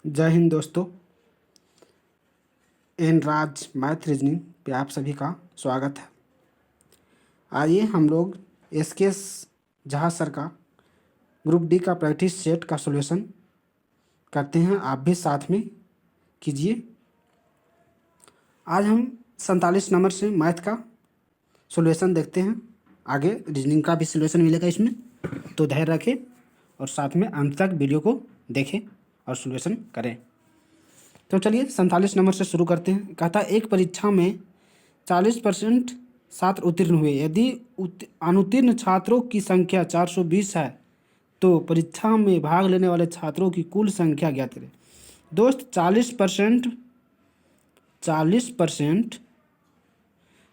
जय हिंद दोस्तों। एन राज math reasoning पे आप सभी का स्वागत है। आइए हम लोग एस के जहाज सर का ग्रुप डी का प्रैक्टिस सेट का सॉल्यूशन करते हैं। आप भी साथ में कीजिए। आज हम 47 नंबर से मैथ का सॉल्यूशन देखते हैं। आगे रीजनिंग का भी सॉल्यूशन मिलेगा इसमें, तो धैर्य रखें और साथ में अंत तक वीडियो को देखें और सॉल्यूशन करें। तो चलिए 47 नंबर से शुरू करते हैं। कहता है एक परीक्षा में 40% छात्र उत्तीर्ण हुए। यदि अनुत्तीर्ण छात्रों की संख्या 420 है तो परीक्षा में भाग लेने वाले छात्रों की कुल संख्या ज्ञात करें। दोस्त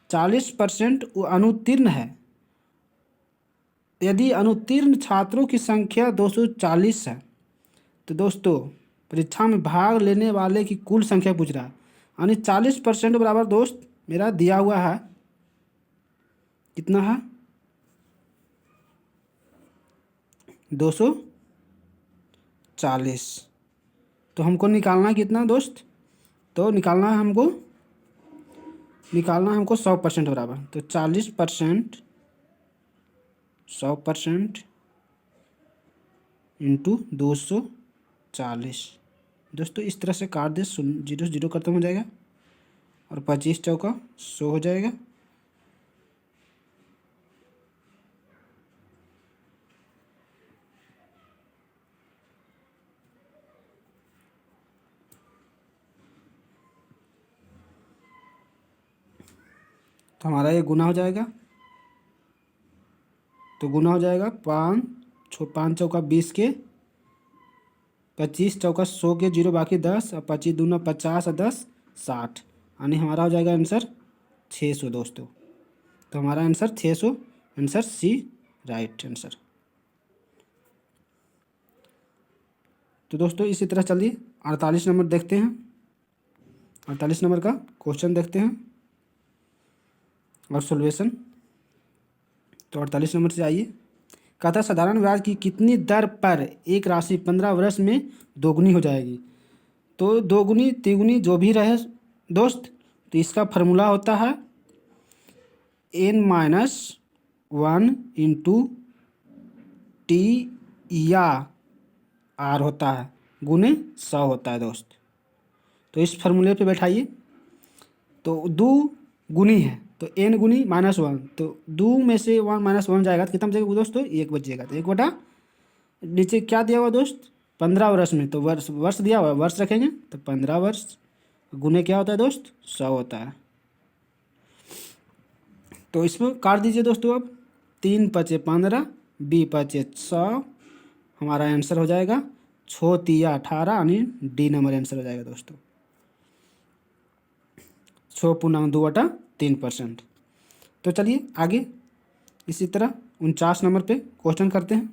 40% अनुत्तीर्ण है। यदि अनुत्तीर्ण छात्रों की संख्या 240 है तो दोस्तों परीक्षा में भाग लेने वाले की कुल संख्या पूछ रहा है, यानी 40% बराबर दोस्त मेरा दिया हुआ है, कितना है 240। तो हमको निकालना है कितना दोस्त, तो निकालना है हमको 100% बराबर। तो 100% इंटू 240 दोस्तों इस तरह से काट दे, 0 0 खत्म हो जाएगा और 25 चौका 100 हो जाएगा। तो हमारा ये गुना हो जाएगा, तो गुना हो जाएगा 5 चौका 20 के, 25 चौका 100 के, 0 बाकी 10 और 25 दूना 50 और 10 60, यानी हमारा हो जाएगा आंसर 600 दोस्तों। तो हमारा answer 600, answer C right answer. तो दोस्तों इसी तरह चलिए 48 नंबर देखते हैं। 48 नंबर का क्वेश्चन देखते हैं और सॉल्यूशन। तो 48 नंबर से आइए। कहता है साधारण ब्याज की कितनी दर पर एक राशि 15 वर्ष में दोगुनी हो जाएगी। तो दोगुनी तिगुनी जो भी रहे दोस्त, तो इसका फार्मूला होता है n-1 इंटू टी या आर होता है गुने 100 होता है दोस्त। तो इस फार्मूले पे बैठाइए। तो दो गुनी है तो n गुनी -1, तो 2 में से 1 -1 जाएगा तो कितना बचेगा दोस्तों, 1 बचेगा। तो 1 नीचे क्या दिया हुआ दोस्त 15 वर्ष में, तो वर्ष दिया हुआ है, वर्ष रखेंगे तो 15 वर्ष गुने क्या होता है दोस्त 100 होता है। तो इसमें काट दीजिए दोस्तों। अब 3 पचे 15, 20 पचे 100, हमारा आंसर हो जाएगा 6 तिया 18, यानी डी नंबर आंसर हो जाएगा दोस्तों। 6.2/3%। तो चलिए आगे इसी तरह 49 नंबर पे क्वेश्चन करते हैं।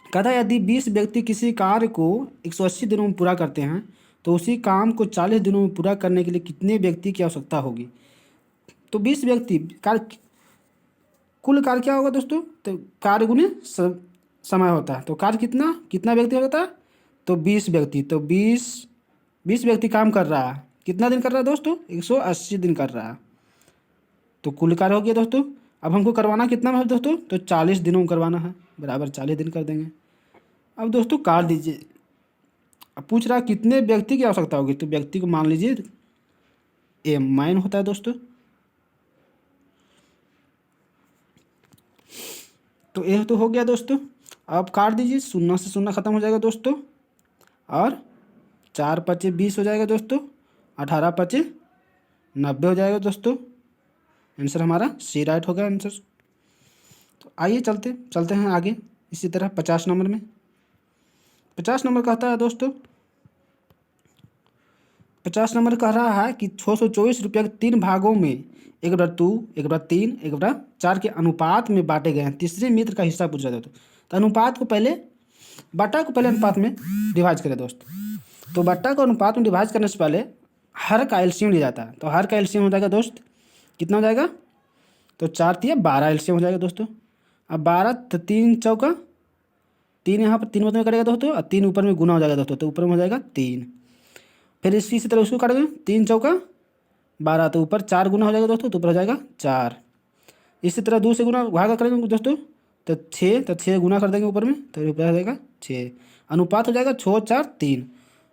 कहता है यदि 20 व्यक्ति किसी कार्य को 180 दिनों में पूरा करते हैं तो उसी काम को 40 दिनों में पूरा करने के लिए कितने व्यक्ति की आवश्यकता होगी। तो 20 व्यक्ति कार्य, कुल कार्य क्या होगा दोस्तों, तो कार्य गुने समय होता है। तो कार्य कितना कितना व्यक्ति होता है, तो 20 व्यक्ति। तो 20 व्यक्ति काम कर रहा है, कितना दिन कर रहा है दोस्तों 180 दिन कर रहा है। तो कुल कार्य हो गया दोस्तों। अब हमको करवाना कितना में है दोस्तों, तो 40 दिनों में करवाना है, बराबर 40 दिन कर देंगे। अब दोस्तों काट दीजिए। अब पूछ रहा है कितने व्यक्ति की आवश्यकता होगी, तो व्यक्ति को मान लीजिए m होता है दोस्तों। तो ये तो हो गया दोस्तों। अब काट दीजिए, 0 से 0 खत्म हो जाएगा दोस्तों और 4 पचे 20 हो जाएगा दोस्तों, 18 पचे 90 हो जाएगा दोस्तों। आंसर हमारा सी राइट होगा आंसर। तो आइए चलते हैं आगे इसी तरह 50 नंबर में। 50 नंबर कहता है दोस्तों, 50 नंबर कह रहा है कि 624 रुपया के 3 भागों में 1/2, 1/3, 1/4 के अनुपात में बांटे गए हैं। तीसरे मित्र का हिस्सा पूछ रहा था। तो अनुपात को पहले बटा को पहले अनुपात में डिवाइड करें दोस्त। तो बट्टा को अनुपात में डिवाइड करने से पहले हर का एलसीएम लिया जाता है। तो हर का एलसीएम हो जाएगा दोस्त, कितना हो जाएगा, तो 4 तिया 12 एलसीएम हो जाएगा दोस्तों। अब 12 तो 3 चौका 3 यहाँ पर 3 मतलब में करेगा दोस्तों, और 3 ऊपर में गुना हो जाएगा दोस्तों, तो ऊपर में हो जाएगा 3। फिर इसी तरह उसको काटेंगे, 3 चौका 12, तो ऊपर 4 गुना हो जाएगा दोस्तों, तो ऊपर हो जाएगा 4। इसी तरह 2 से गुना भागा करेंगे दोस्तों, तो 6, तो 6 गुना कर देंगे ऊपर में, तो ऊपर हो जाएगा 6। अनुपात हो जाएगा 6 4 3।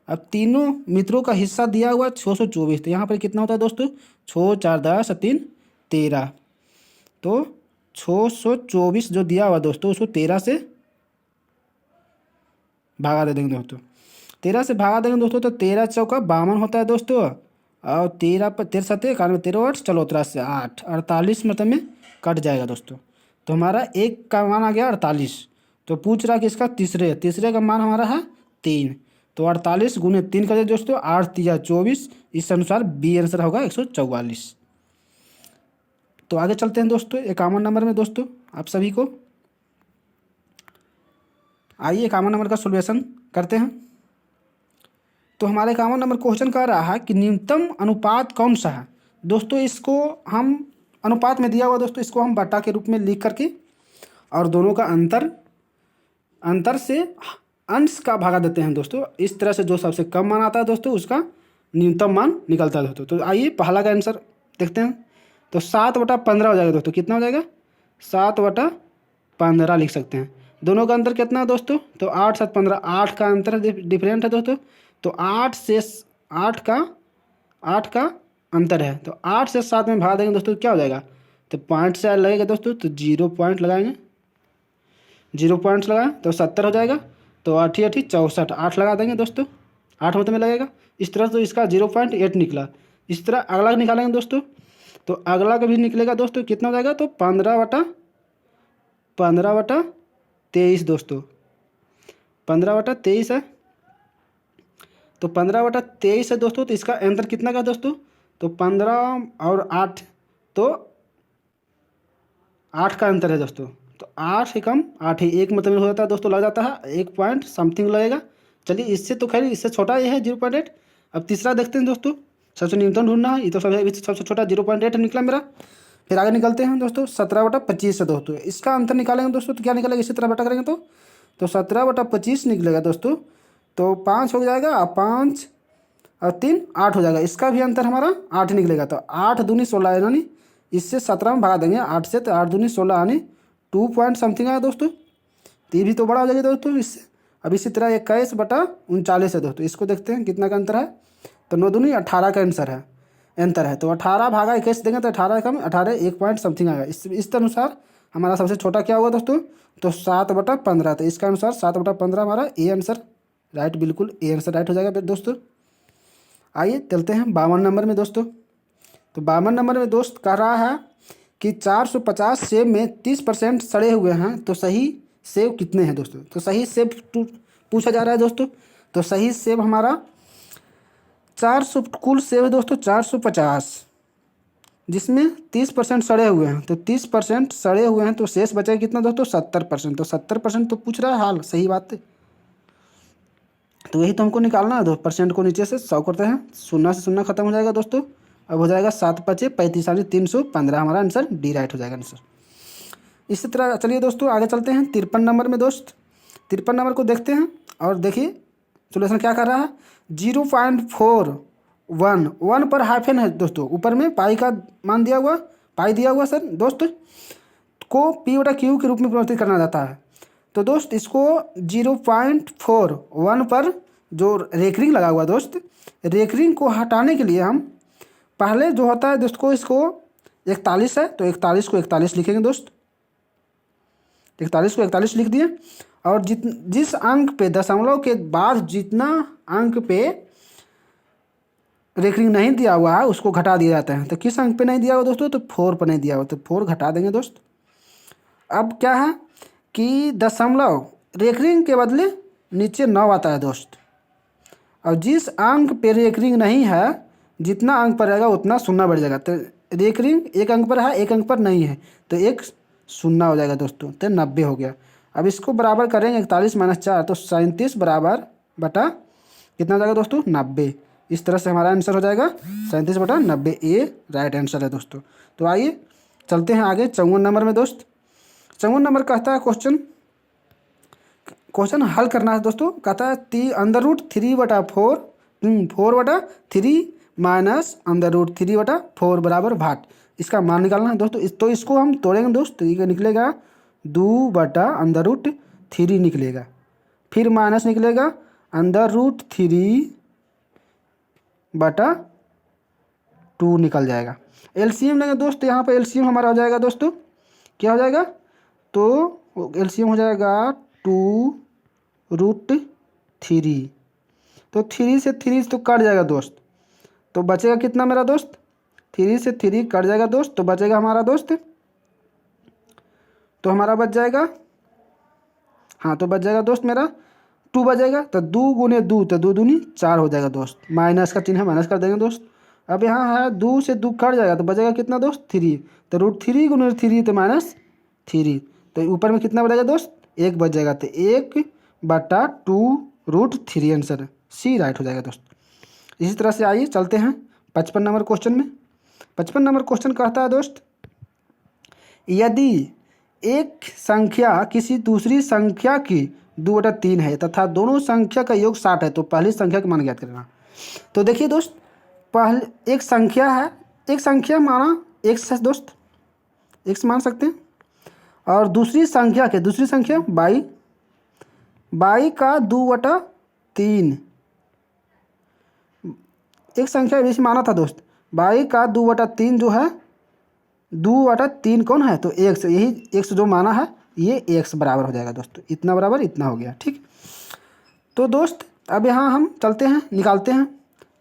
अब तीनों मित्रों का हिस्सा दिया हुआ 624, तो यहाँ पर कितना होता है दोस्तों, 6 4 10 3 13। तो 624 जो दिया हुआ दोस्तों, उसको 13 से भागा दे देंगे दोस्तों। 13 से भागा देंगे दोस्तों, तो 13 चौका 52 होता है दोस्तों, और 13 पर 13 सत्ते 91, 13 8 चलो 13 से 8, 48 मतलब में कट जाएगा दोस्तों। तो हमारा एक का मान आ गया 48। तो पूछ रहा कि इसका तीसरे तीसरे का मान हमारा है 3, तो 48 गुने 3 कर दे दोस्तों, 8 3 24। इस अनुसार बी आंसर होगा 144। तो आगे चलते हैं दोस्तों 51 नंबर में दोस्तों, आप सभी को आइए 51 नंबर का सोल्यूशन करते हैं। तो हमारे 51 नंबर क्वेश्चन कह रहा है कि न्यूनतम अनुपात कौन सा है दोस्तों। इसको हम अनुपात में दिया हुआ दोस्तों, इसको हम बटा के रूप में लिख करके और दोनों का अंतर से अंश का भागा देते हैं दोस्तों। इस तरह से जो सबसे कम मान आता है दोस्तों, उसका न्यूनतम मान निकलता है दोस्तों। तो आइए पहला का आंसर देखते हैं। तो 7/15 हो जाएगा दोस्तों, कितना हो जाएगा, 7/15 लिख सकते हैं। दोनों का अंतर कितना है दोस्तों, तो 8 7 15, 8 का अंतर डिफरेंट है दोस्तों। तो 8 का अंतर है, तो 8 से 7 में भाग देंगे दोस्तों, क्या हो जाएगा, तो पॉइंट से लगेगा दोस्तों, तो 0 पॉइंट लगाएंगे, 0 पॉइंट्स लगाएं तो 70 हो जाएगा। तो 8 8 64, 8 लगा देंगे दोस्तों, 8 मतलब में लगेगा। इस तरह से इसका 0.8 निकला। इस तरह अगला निकालेंगे दोस्तों, तो अगला का भी निकलेगा दोस्तों, कितना हो जाएगा, तो 15/23 दोस्तों, 15/23 है। तो 15/23 है दोस्तों, तो इसका आंसर कितना का दोस्तों, तो 15 और 8, तो 8 का अंतर है दोस्तों। तो 8 से कम 8 ही, एक मतलब में हो जाता है दोस्तों, लग जाता है 1 पॉइंट समथिंग लगेगा। चलिए इससे तो खैर इससे छोटा ये है 0.8। अब तीसरा देखते हैं दोस्तों, सबसे न्यूनतम ढूंढना है, ये तो सबसे छोटा 0.8 निकला मेरा। फिर आगे निकलते हैं दोस्तों 17/25 है दोस्तों, इसका अंतर निकालेंगे दोस्तों, तो क्या निकलेगा, इसी तरह बटा करेंगे तो 17/25 निकलेगा दोस्तों। तो 5 हो जाएगा, और 5 और 3 8 हो जाएगा, इसका भी अंतर हमारा 8 निकलेगा। तो 8 दूनी 16 यानी इससे 17 में भगा देंगे 8 से, तो 8 दूनी 16 यानी 2 पॉइंट समथिंग आया दोस्तों। तो ये भी तो बड़ा हो जाएगा दोस्तों इससे। अब इसी तरह 21/39 है दोस्तों, इसको देखते हैं कितना का अंतर है। तो 9 दूनी 18 का अंतर है। तो 18 भागा 21 देंगे, तो 18 कम 18 1 पॉइंट समथिंग आएगा। इस अनुसार हमारा सबसे छोटा क्या होगा दोस्तों, तो 7/15। तो इसका अनुसार 7/15 हमारा ए आंसर राइट, बिल्कुल ए आंसर राइट हो जाएगा दोस्तों। आइए चलते हैं 52 नंबर में दोस्तों। तो 52 नंबर में दोस्त कह रहा है कि 450 सेब में 30% सड़े हुए हैं, तो सही सेब कितने हैं दोस्तों। तो सही सेब पूछा जा रहा है दोस्तों। तो सही सेब हमारा 400, कुल सेब है दोस्तों 450, जिसमें 30% सड़े हुए हैं। तो 30% सड़े हुए हैं, तो शेष बचेगा कितना दोस्तों, 70%। तो 70% तो पूछ रहा है हाल, सही बात है। तो यही तो हमको निकालना है। 2% को नीचे से 100 करते हैं, 0 से 0 खत्म हो जाएगा दोस्तों। अब हो जाएगा 7 5 35 यानी 315, हमारा आंसर डी राइट हो जाएगा आंसर। इसी तरह चलिए दोस्तों आगे चलते हैं 53 नंबर में दोस्त। 53 नंबर को देखते हैं और देखिए सोल्यूशन क्या कर रहा है। 0.41 1 पर हाइफन है दोस्तों, ऊपर में पाई का मान दिया हुआ, पाई दिया हुआ सर दोस्त, को P/Q के रूप में परिवर्तित करना जाता है। तो दोस्त इसको 0.41 पर जो रेकरिंग लगा हुआ दोस्त, रेकरिंग को हटाने के लिए हम पहले जो होता है दोस्त को, इसको 41 है, तो 41 को 41 लिखेंगे दोस्त, 41 को 41 लिख दिए। और जिस अंक पे दशमलव के बाद जितना अंक पे रेकरिंग नहीं दिया हुआ है उसको घटा दिया जाता है। तो किस अंक पे नहीं दिया हुआ दोस्तों, तो 4 पर नहीं दिया हुआ, तो 4 घटा देंगे दोस्त। अब क्या है कि दशमलव रेकरिंग के बदले नीचे 9 आता है दोस्त, और जिस अंक पे रेकरिंग नहीं है, जितना अंक पर रहेगा उतना 0 बढ़ जाएगा। तो रेकरिंग एक अंक पर है, एक अंक पर नहीं है, तो 1 0 हो जाएगा दोस्तों, तो 90 हो गया। अब इसको बराबर करेंगे 41 - 4, तो 37 बराबर बटा कितना हो जाएगा दोस्तों, 90। इस तरह से हमारा आंसर हो जाएगा 37/90, ए राइट आंसर है दोस्तों। तो आइए चलते हैं आगे 54 नंबर में दोस्त। 54 नंबर कहता है क्वेश्चन क्वेश्चन हल करना है दोस्तों। कहता है अंडर रूट 3/4 4/3 माइनस अंडर रूट 3/4 बराबर भाट। इसका मान निकालना है दोस्तों। तो इसको हम तोड़ेंगे दोस्त, तो ये निकलेगा 2/√3 निकलेगा, फिर माइनस निकलेगा √3/2 निकल जाएगा। एलसीएम लेंगे दोस्त, यहाँ पर एलसीएम हमारा हो जाएगा दोस्तों, क्या हो जाएगा, तो एलसीएम हो जाएगा 2√3। तो 3 से 3 तो कट जाएगा दोस्त, तो बचेगा कितना मेरा दोस्त, 3 से 3 कट जाएगा दोस्त, तो बचेगा हमारा दोस्त, तो हमारा बच जाएगा, हाँ तो बच जाएगा दोस्त मेरा 2 बचेगा। तो 2 गुने 2 तो 2 दूनी 4 हो जाएगा दोस्त। माइनस का चिन्ह माइनस कर देंगे दोस्त। अब यहाँ है 2 से 2 कट जाएगा, तो बचेगा कितना दोस्त 3। तो √3 गुने 3 तो -3, तो ऊपर में कितना बचेगा दोस्त 1 बच जाएगा। तो 1/2√3 आंसर सी राइट हो जाएगा दोस्त। इसी तरह से आइए चलते हैं 55 नंबर क्वेश्चन में। 55 नंबर क्वेश्चन कहता है दोस्त, यदि एक संख्या किसी दूसरी संख्या की 2/3 है तथा दोनों संख्या का योग 60 है, तो पहली संख्या का मान ज्ञात करना। तो देखिए दोस्त, पहले एक संख्या है, एक संख्या माना x है दोस्त, x मान सकते हैं, और दूसरी संख्या बाई का 2/3 एक संख्या जैसे माना था दोस्त, बाई का 2/3 जो है 2/3 कौन है, तो x, यही x जो माना है ये x बराबर हो जाएगा दोस्तों, इतना बराबर इतना हो गया, ठीक। तो दोस्त अब यहाँ हम चलते हैं निकालते हैं।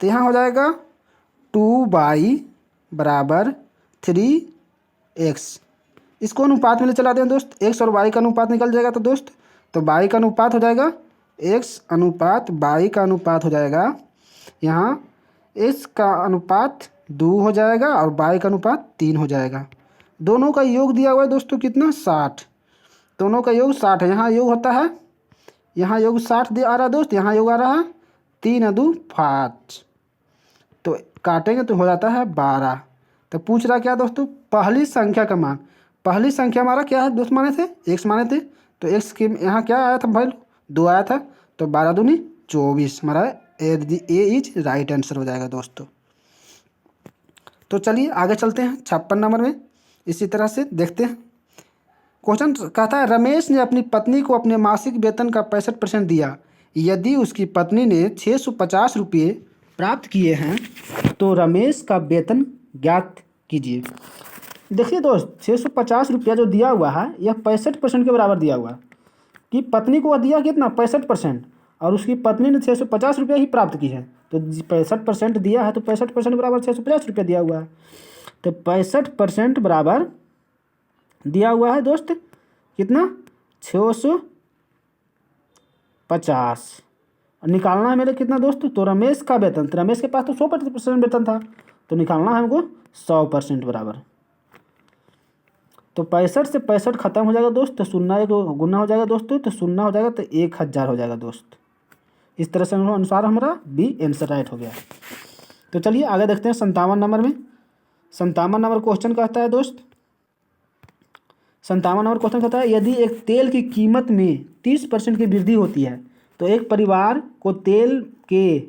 तो यहाँ हो जाएगा 2y बराबर 3x, इसको अनुपात में ले चलाते हैं दोस्त, x और y का अनुपात निकल जाएगा। तो दोस्त तो y का अनुपात हो जाएगा x अनुपात y का अनुपात हो जाएगा, यहाँ x का अनुपात 2 हो जाएगा और y का अनुपात 3 हो जाएगा। दोनों का योग दिया हुआ है दोस्तों कितना 60, दोनों का योग 60 है। यहाँ योग होता है, यहाँ योग 60 आ रहा है दोस्त, यहाँ योग आ रहा है 3 2 5, तो काटेंगे तो हो जाता है 12। तो पूछ रहा क्या दोस्तों, पहली संख्या का मान। पहली संख्या हमारा क्या है दोस्त, माने थे x माने थे, तो x के यहाँ क्या आया था भाई 2 आया था, तो 12 दूनी 24 हमारा ए इज राइट आंसर हो जाएगा दोस्तों। तो चलिए आगे चलते हैं 56 नंबर में। इसी तरह से देखते हैं क्वेश्चन कहता है, रमेश ने अपनी पत्नी को अपने मासिक वेतन का 65% दिया। यदि उसकी पत्नी ने 650 रुपये प्राप्त किए हैं तो रमेश का वेतन ज्ञात कीजिए। देखिए दोस्त 650 रुपया जो दिया हुआ है यह 65% के बराबर दिया हुआ है, कि पत्नी को दिया कितना 65%, और उसकी पत्नी ने 650 रुपया ही प्राप्त की है, तो 65% दिया है तो 65% बराबर 650 रुपया दिया हुआ है। तो 65% बराबर दिया हुआ है दोस्त कितना 650, निकालना है मेरे कितना दोस्त, तो रमेश का वेतन, तो रमेश के पास तो 100% वेतन था, तो निकालना है हमको 100% बराबर। तो 65 से 65 खत्म हो जाएगा दोस्त, तो 0 एक गुना हो जाएगा दोस्तों, तो 0 हो जाएगा तो 1000 हो जाएगा दोस्त। इस तरह से अनुसार हमारा बी आंसर राइट हो गया। तो चलिए आगे देखते हैं 57 नंबर में। 57 नंबर क्वेश्चन कहता है दोस्त, 57 नंबर क्वेश्चन कहता है, यदि एक तेल की कीमत में 30% की वृद्धि होती है तो एक परिवार को तेल के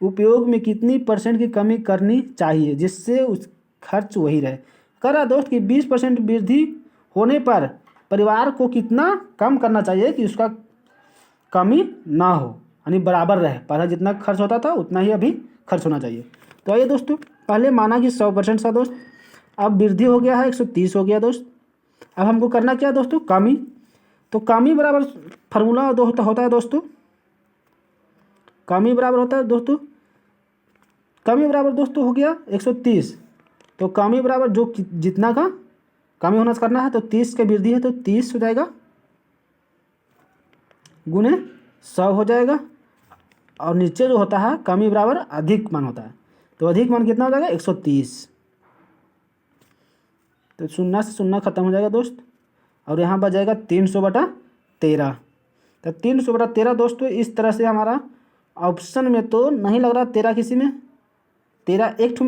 उपयोग में कितनी % की कमी करनी चाहिए जिससे उस खर्च वही रहे। कह रहा है दोस्त कि 20% वृद्धि होने पर परिवार को कितना कम करना चाहिए कि उसका कमी ना हो, यानी बराबर रहे, पहले जितना खर्च होता था उतना ही अभी खर्च होना चाहिए। तो आइए दोस्तों, पहले माना कि 100% था दोस्त, अब वृद्धि हो गया है 130 हो गया दोस्त। अब हमको करना क्या दोस्तों, कमी। तो कमी बराबर फार्मूला होता है दोस्तों, कमी बराबर होता है दोस्तों, कमी बराबर दोस्तों हो गया 130, तो कमी बराबर जो जितना का कमी होना करना है, तो 30 का वृद्धि है तो 30 हो जाएगा गुने 100 हो जाएगा, और नीचे जो होता है कमी बराबर अधिक मान होता है, तो अधिक मान कितना हो जाएगा 130, तो 0 से 0 खत्म हो जाएगा दोस्त, और यहाँ बच जाएगा 300/13। तो 300/13 दोस्तों, इस तरह से हमारा ऑप्शन में तो नहीं लग रहा 13 किसी में, 13 एक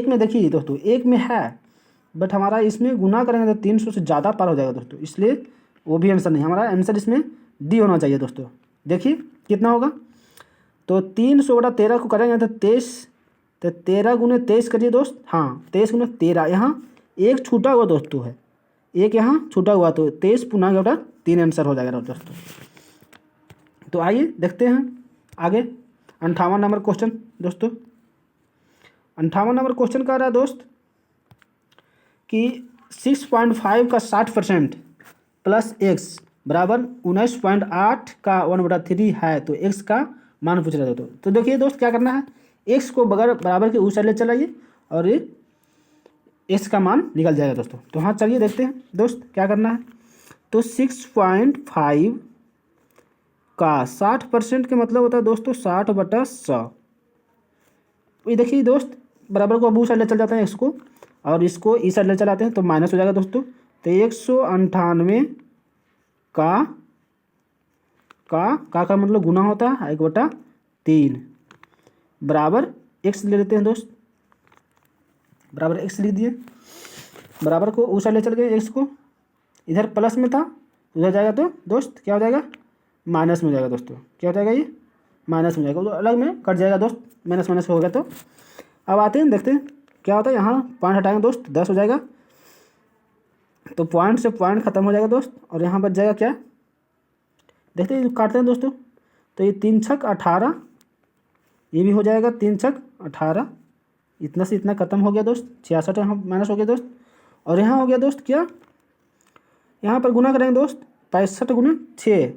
में देखिए दोस्तों, एक में है, बट हमारा इसमें गुना करेंगे तो 300 से ज़्यादा पार हो जाएगा दोस्तों, इसलिए वो भी आंसर नहीं, हमारा आंसर इसमें डी होना चाहिए दोस्तों। देखिए कितना होगा, तो 300/13 को करेंगे तो 23, तो 13 × 23 करिए दोस्त। हाँ 23 × 13, यहाँ एक छूटा हुआ दोस्तों है, एक यहाँ छूटा हुआ, तो 23 पुनः बटा 3 आंसर हो जाएगा दोस्तों। तो आइए देखते हैं आगे 58 नंबर क्वेश्चन दोस्तों। 58 नंबर क्वेश्चन कह रहा है दोस्त कि 6.5 का 60% प्लस एक्स बराबर 19.8 का 1/3 है, तो एक्स का मान पूछ रहा है दोस्तों। तो देखिए दोस्त क्या करना है, एक्स को बराबर के उस साइड ले चलाइए और ये एक्स का मान निकल जाएगा दोस्तों। तो हाँ चलिए देखते हैं दोस्त क्या करना है। तो 6.5 का 60% के मतलब होता है दोस्तों 60/100। ये देखिए दोस्त बराबर को अब उस साइड ले चल जाते हैं एक्स को, और इसको इस साइड ले चलाते हैं तो माइनस हो जाएगा दोस्तों। तो 198 का मतलब गुना होता है 1/3 बराबर एक्स ले लेते हैं दोस्त, बराबर एक्स लिख दिए। बराबर को उस साइड ले चल गए, एक्स को इधर प्लस में था, उधर जाएगा तो दोस्त क्या हो जाएगा, माइनस में हो जाएगा दोस्तों। क्या हो जाएगा, ये माइनस में जाएगा, तो अलग में कट जाएगा दोस्त, माइनस माइनस हो गया। तो अब आते हैं देखते हैं क्या होता है, यहाँ पॉइंट हटाएंगे दोस्त 10 हो जाएगा, तो पॉइंट से पॉइंट खत्म हो जाएगा दोस्त, और यहाँ बच जाएगा क्या, देखते हैं काटते हैं दोस्तों। तो ये 3 छक 18, ये भी हो जाएगा 3 छक 18, इतना से इतना खत्म हो गया दोस्त, 66 यहाँ माइनस हो गया दोस्त। और यहाँ हो गया दोस्त क्या, यहाँ पर गुना करेंगे दोस्त 65 × 6,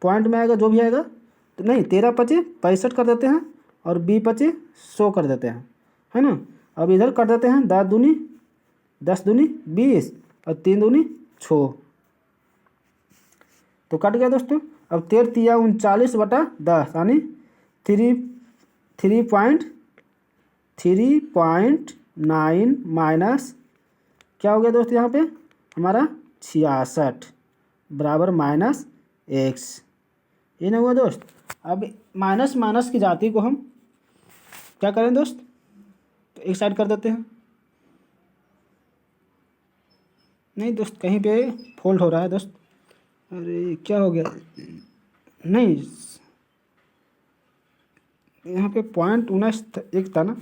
पॉइंट में आएगा जो भी आएगा, तो नहीं 13 × 5 = 65 कर देते हैं, और 20 × 5 = 100 कर देते हैं, है ना। अब इधर कर देते हैं 10 दूनी 20 और 3 दूनी 6, तो कट गया दोस्तों। अब 13 × 3 = 39/10 यानी 3.9 माइनस क्या हो गया दोस्त, यहाँ पे हमारा 66 बराबर माइनस एक्स, ये नहीं हुआ दोस्त। अब माइनस माइनस की जाति को हम क्या करें दोस्त, तो एक साइड कर देते हैं। नहीं दोस्त कहीं पे फोल्ड हो रहा है दोस्त, अरे क्या हो गया, नहीं यहाँ पे पॉइंट 19 एक था ना,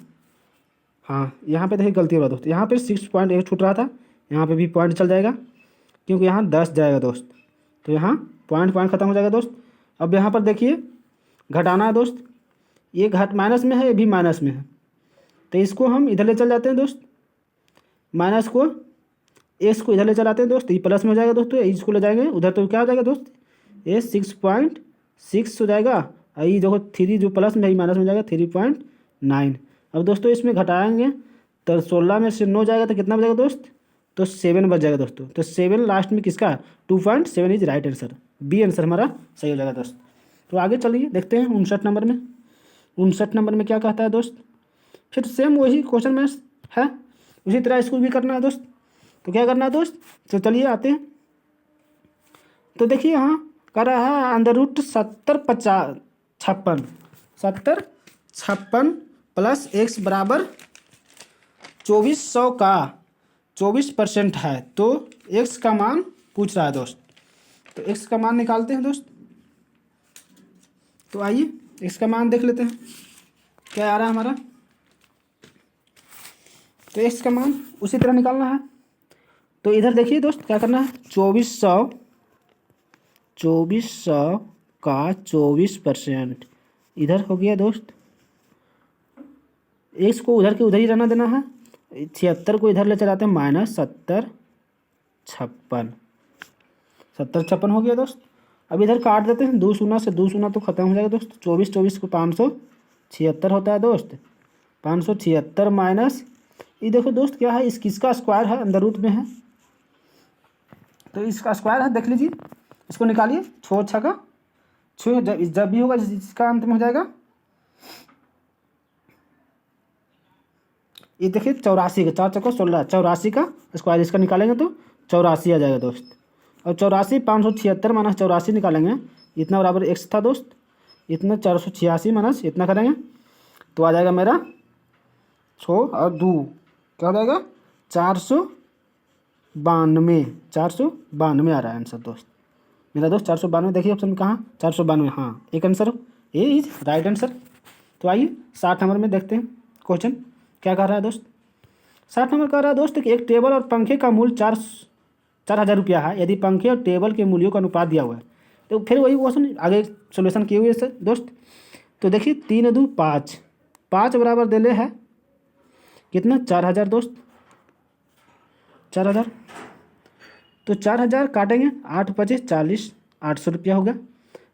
हाँ यहाँ पे देखिए गलती हो रहा है दोस्त, यहाँ पे 6.1 छूट रहा था, यहाँ पे भी पॉइंट चल जाएगा क्योंकि यहाँ 10 जाएगा दोस्त, तो यहाँ पॉइंट खत्म हो जाएगा दोस्त। अब यहाँ पर देखिए घटाना है दोस्त, ये घट माइनस में है, ये भी माइनस में है, तो इसको हम इधर ले चल जाते हैं दोस्त, माइनस को एक्स को इधर ले चलाते हैं दोस्त, ये प्लस में हो जाएगा दोस्तों, इसको ले जाएंगे उधर तो क्या हो जाएगा दोस्त, ये 6.6 हो जाएगा, और ये देखो 3 जो प्लस में है माइनस में हो जाएगा 3.9। अब दोस्तों इसमें घटाएंगे तो 16 में से 9 जाएगा तो कितना बचेगा दोस्त, तो 7 बच जाएगा दोस्तों। तो 7 लास्ट में किसका, 2.7 is right answer, B answer हमारा सही हो जाएगा दोस्त। तो आगे चलिए देखते हैं 59 नंबर में। 59 नंबर में क्या कहता है दोस्त, फिर सेम वही क्वेश्चन में है, उसी तरह इसको भी करना है दोस्त। तो क्या करना है दोस्त, तो चलिए आते हैं। तो देखिए यहाँ कर रहा है √56 प्लस एक्स बराबर 2400 का 24% है, तो एक्स का मान पूछ रहा है दोस्त। तो एक्स का मान निकालते हैं दोस्त। तो आइए एक्स का मान देख लेते हैं क्या आ रहा है हमारा। तो एक्स का मान उसी तरह निकालना है। तो इधर देखिए दोस्त क्या करना है, 2400 का 24% इधर हो गया दोस्त, एक्स को उधर के उधर ही रहना देना है, 76 को इधर ले चलाते हैं माइनस 70 56 हो गया दोस्त। अब इधर काट देते हैं, 2 शून्य से 2 शून्य तो खत्म हो जाएगा दोस्त, 24 को 576 होता है दोस्त, 576 माइनस ये देखो दोस्त क्या है, किसका स्क्वायर है, अंदर रूट में है, तो इसका स्क्वायर है, देख लीजिए इसको निकालिए, 6 6 का 6 जब भी होगा इसका अंत में हो जाएगा, ये देखिए 84 का 4 चौको 16, 84 का स्क्वायर इसका निकालेंगे तो 84 आ जाएगा दोस्त। और 84 576 माइनस 84 निकालेंगे, इतना बराबर एक्स था दोस्त, इतना 486 माइनस इतना करेंगे तो आ जाएगा मेरा 6 और 2 क्या हो जाएगा 492 आ रहा है आंसर दोस्त। मेरा दोस्त 492, देखिए ऑप्शन में कहाँ 492, हाँ एक answer A is right answer. तो आइए 60 नंबर में देखते हैं क्वेश्चन क्या कह रहा है दोस्त। 60 नंबर कह रहा है दोस्त कि एक टेबल और पंखे का मूल्य 4,000 रुपया है। यदि पंखे और टेबल के मूल्यों का अनुपात दिया हुआ है तो फिर वही क्वेश्चन आगे सोल्यूशन किए हुए सर दोस्त। तो देखिए 3 2 5, 5 बराबर दे ले है कितना 4,000 दोस्त, 4,000। तो 4,000 काटेंगे 8 25 40, 800 रुपया होगा।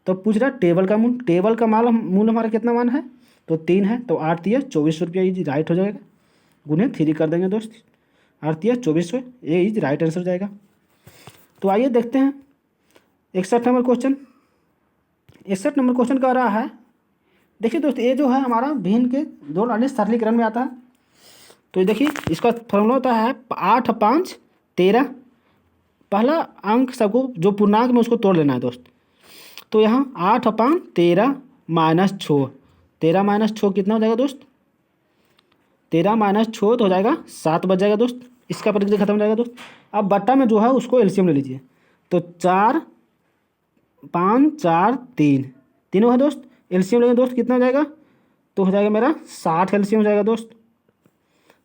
तो पूछ रहा टेबल का मूल्य, टेबल का मूल्य हमारा कितना मान है तो 3 है, तो 8 दिया 2400 रुपया इज राइट हो जाएगा। गुने 3 कर देंगे दोस्त, 8 दिया 2400, ये इज राइट आंसर हो जाएगा। तो आइए देखते हैं 61 नंबर क्वेश्चन। 61 नंबर क्वेश्चन कह रहा है, देखिए दोस्त ये जो है हमारा भिन्न के दो नालिश सरलीकरण में आता है। तो ये देखिए इसका फॉर्मूला होता है 8 5 13। पहला अंक सबको जो पूर्णांक में उसको तोड़ लेना है दोस्त। तो यहाँ 8 5 13 माइनस 6, 13 माइनस 6 कितना हो जाएगा दोस्त, 13 माइनस 6 तो हो जाएगा 7 बच जाएगा दोस्त। इसका प्रतिक्रिया खत्म हो जाएगा दोस्त। अब बट्टा में जो है उसको एलसीएम ले लीजिए। तो 4 5 4 3, तीनों है दोस्त, एलसीएम लेंगे दोस्त कितना हो जाएगा, तो हो जाएगा मेरा 60 एलसीएम हो जाएगा दोस्त,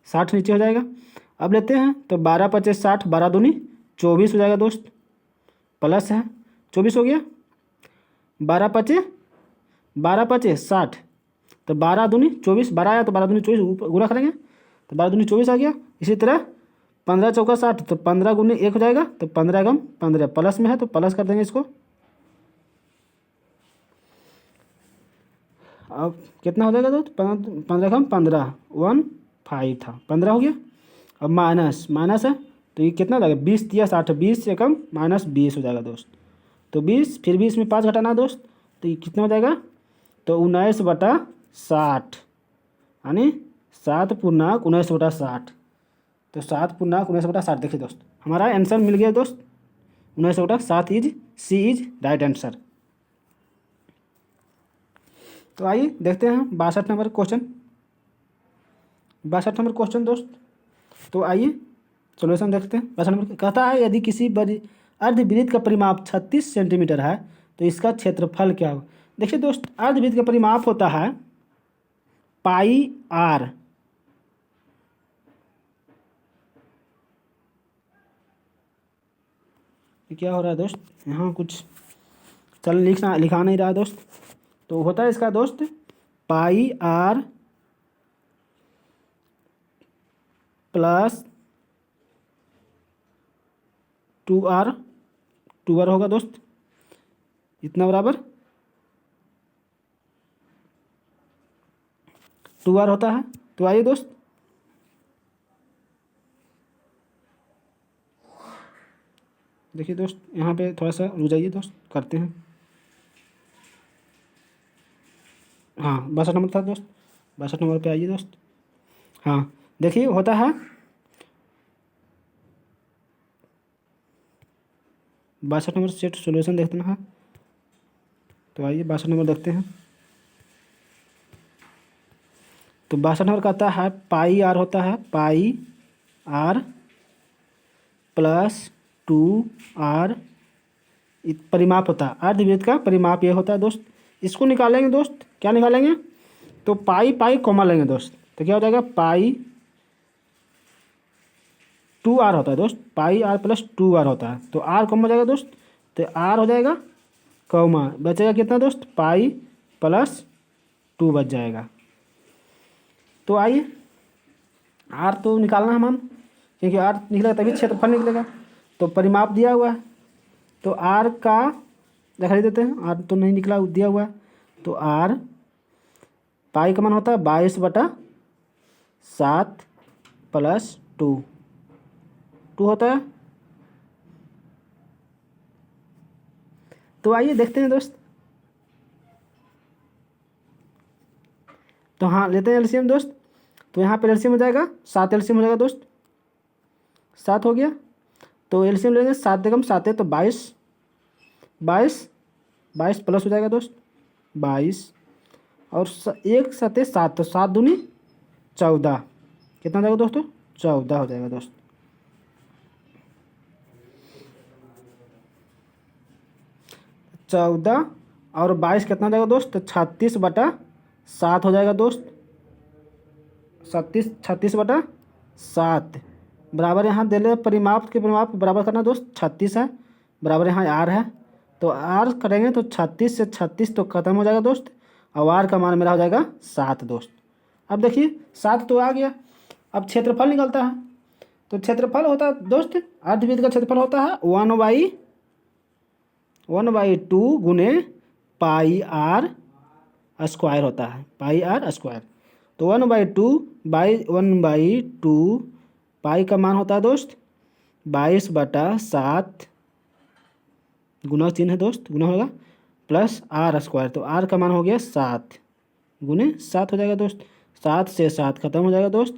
60 नीचे हो जाएगा। अब लेते हैं तो 12 25 60, 12 दूनी 24 हो जाएगा दोस्त, प्लस है 24 हो गया, 12 25 60, तो 12 दूनी 24, 12 आया तो 12 दूनी 24 ऊपर गुणा करेंगे तो 12 दूनी 24 आ गया। इसी तरह 15 चौका 60, तो 15 गुने 1 हो जाएगा, तो 15 गम 15 प्लस में है तो प्लस कर देंगे इसको। अब कितना हो जाएगा दोस्त, 15 गम 15 1 5 था, 15 हो गया। अब माइनस है तो ये कितना हो जाएगा 20 दिया 60, 20 से कम माइनस 20 हो जाएगा दोस्त। तो 20 फिर 20 में 5 घटाना दोस्त, तो ये कितना हो जाएगा, तो 19/60 यानी 7 पूर्णांक 19/60। तो 7 पूर्णांक 19/60 देखिए दोस्त हमारा आंसर मिल गया दोस्त, 19/7 is C is right answer. तो आइए देखते हैं 62 नंबर क्वेश्चन। 62 नंबर क्वेश्चन दोस्त, तो आइए सोल्यूशन देखते हैं। 62 नंबर कहता है यदि किसी बड़ी अर्धवृत्त का परिमाप 36 सेंटीमीटर है तो इसका क्षेत्रफल क्या हो। देखिए दोस्त अर्धवृत्त का परिमाप होता है पाई आर, क्या हो रहा है दोस्त, यहाँ कुछ चल लिखा नहीं रहा दोस्त। तो होता है इसका दोस्त पाई आर प्लस 2r, 2r होगा दोस्त, इतना बराबर 2r होता है। तो आइए दोस्त देखिए दोस्त यहाँ पे थोड़ा सा रुक जाइए दोस्त, करते हैं। हाँ 62 नंबर था दोस्त, 62 नंबर पे आइए दोस्त। हाँ देखिए होता है 62 नंबर सेट सोल्यूशन देखते हैं। तो आइए 62 नंबर देखते हैं। तो 62 नंबर कहता है पाई आर होता है पाई आर प्लस 2r, परिमाप होता है अर्धवृत्त का परिमाप ये होता है दोस्त। इसको निकालेंगे दोस्त, क्या निकालेंगे, तो पाई पाई कॉमा लेंगे दोस्त, तो क्या हो जाएगा पाई 2r होता है दोस्त, पाई आर प्लस 2r होता है। तो r कॉमा हो जाएगा दोस्त, तो r हो जाएगा कॉमा, बचेगा कितना दोस्त पाई प्लस 2 बच जाएगा। तो आइए r तो निकालना है मान, क्योंकि r निकलेगा तभी क्षेत्रफल निकलेगा। तो परिमाप दिया हुआ है तो r का दिखा देते हैं, r तो नहीं निकला दिया हुआ है। तो r पाई का मान होता है 22/7 प्लस 2 होता है। तो आइए देखते हैं दोस्त। तो हाँ लेते हैं एलसीएम दोस्त। तो यहाँ पर एलसीएम हो जाएगा 7, एलसीएम हो जाएगा दोस्त, 7 हो गया। तो एलसीएम लेंगे 7 एकम 7 है तो 22 प्लस हो जाएगा दोस्त 22 और 1 7 7, तो 7 दूनी 14, कितना हो जाएगा दोस्तों 14 हो जाएगा दोस्त। 14 और 22 कितना हो जाएगा दोस्त? 36/7 हो जाएगा दोस्त। 36/7 बराबर यहाँ दे ले परिमाप के परिमाप बराबर करना दोस्त 36 है, बराबर यहाँ आर है। तो आर करेंगे तो 36 से 36 तो खत्म हो जाएगा दोस्त, और आर का मान मेरा हो जाएगा 7 दोस्त। अब देखिए 7 तो आ गया। अब क्षेत्रफल निकलता है, तो क्षेत्रफल होता है दोस्त, अर्धवृत्त का क्षेत्रफल होता है 1/2 गुने पाई आर स्क्वायर होता है, पाई आर स्क्वायर। तो 1/2 पाई का मान होता है दोस्त 22/7 गुना चिन्ह है दोस्त, गुना होगा प्लस आर स्क्वायर। तो आर का मान हो गया 7 गुने 7 हो जाएगा दोस्त। 7 से 7 खत्म हो जाएगा दोस्त,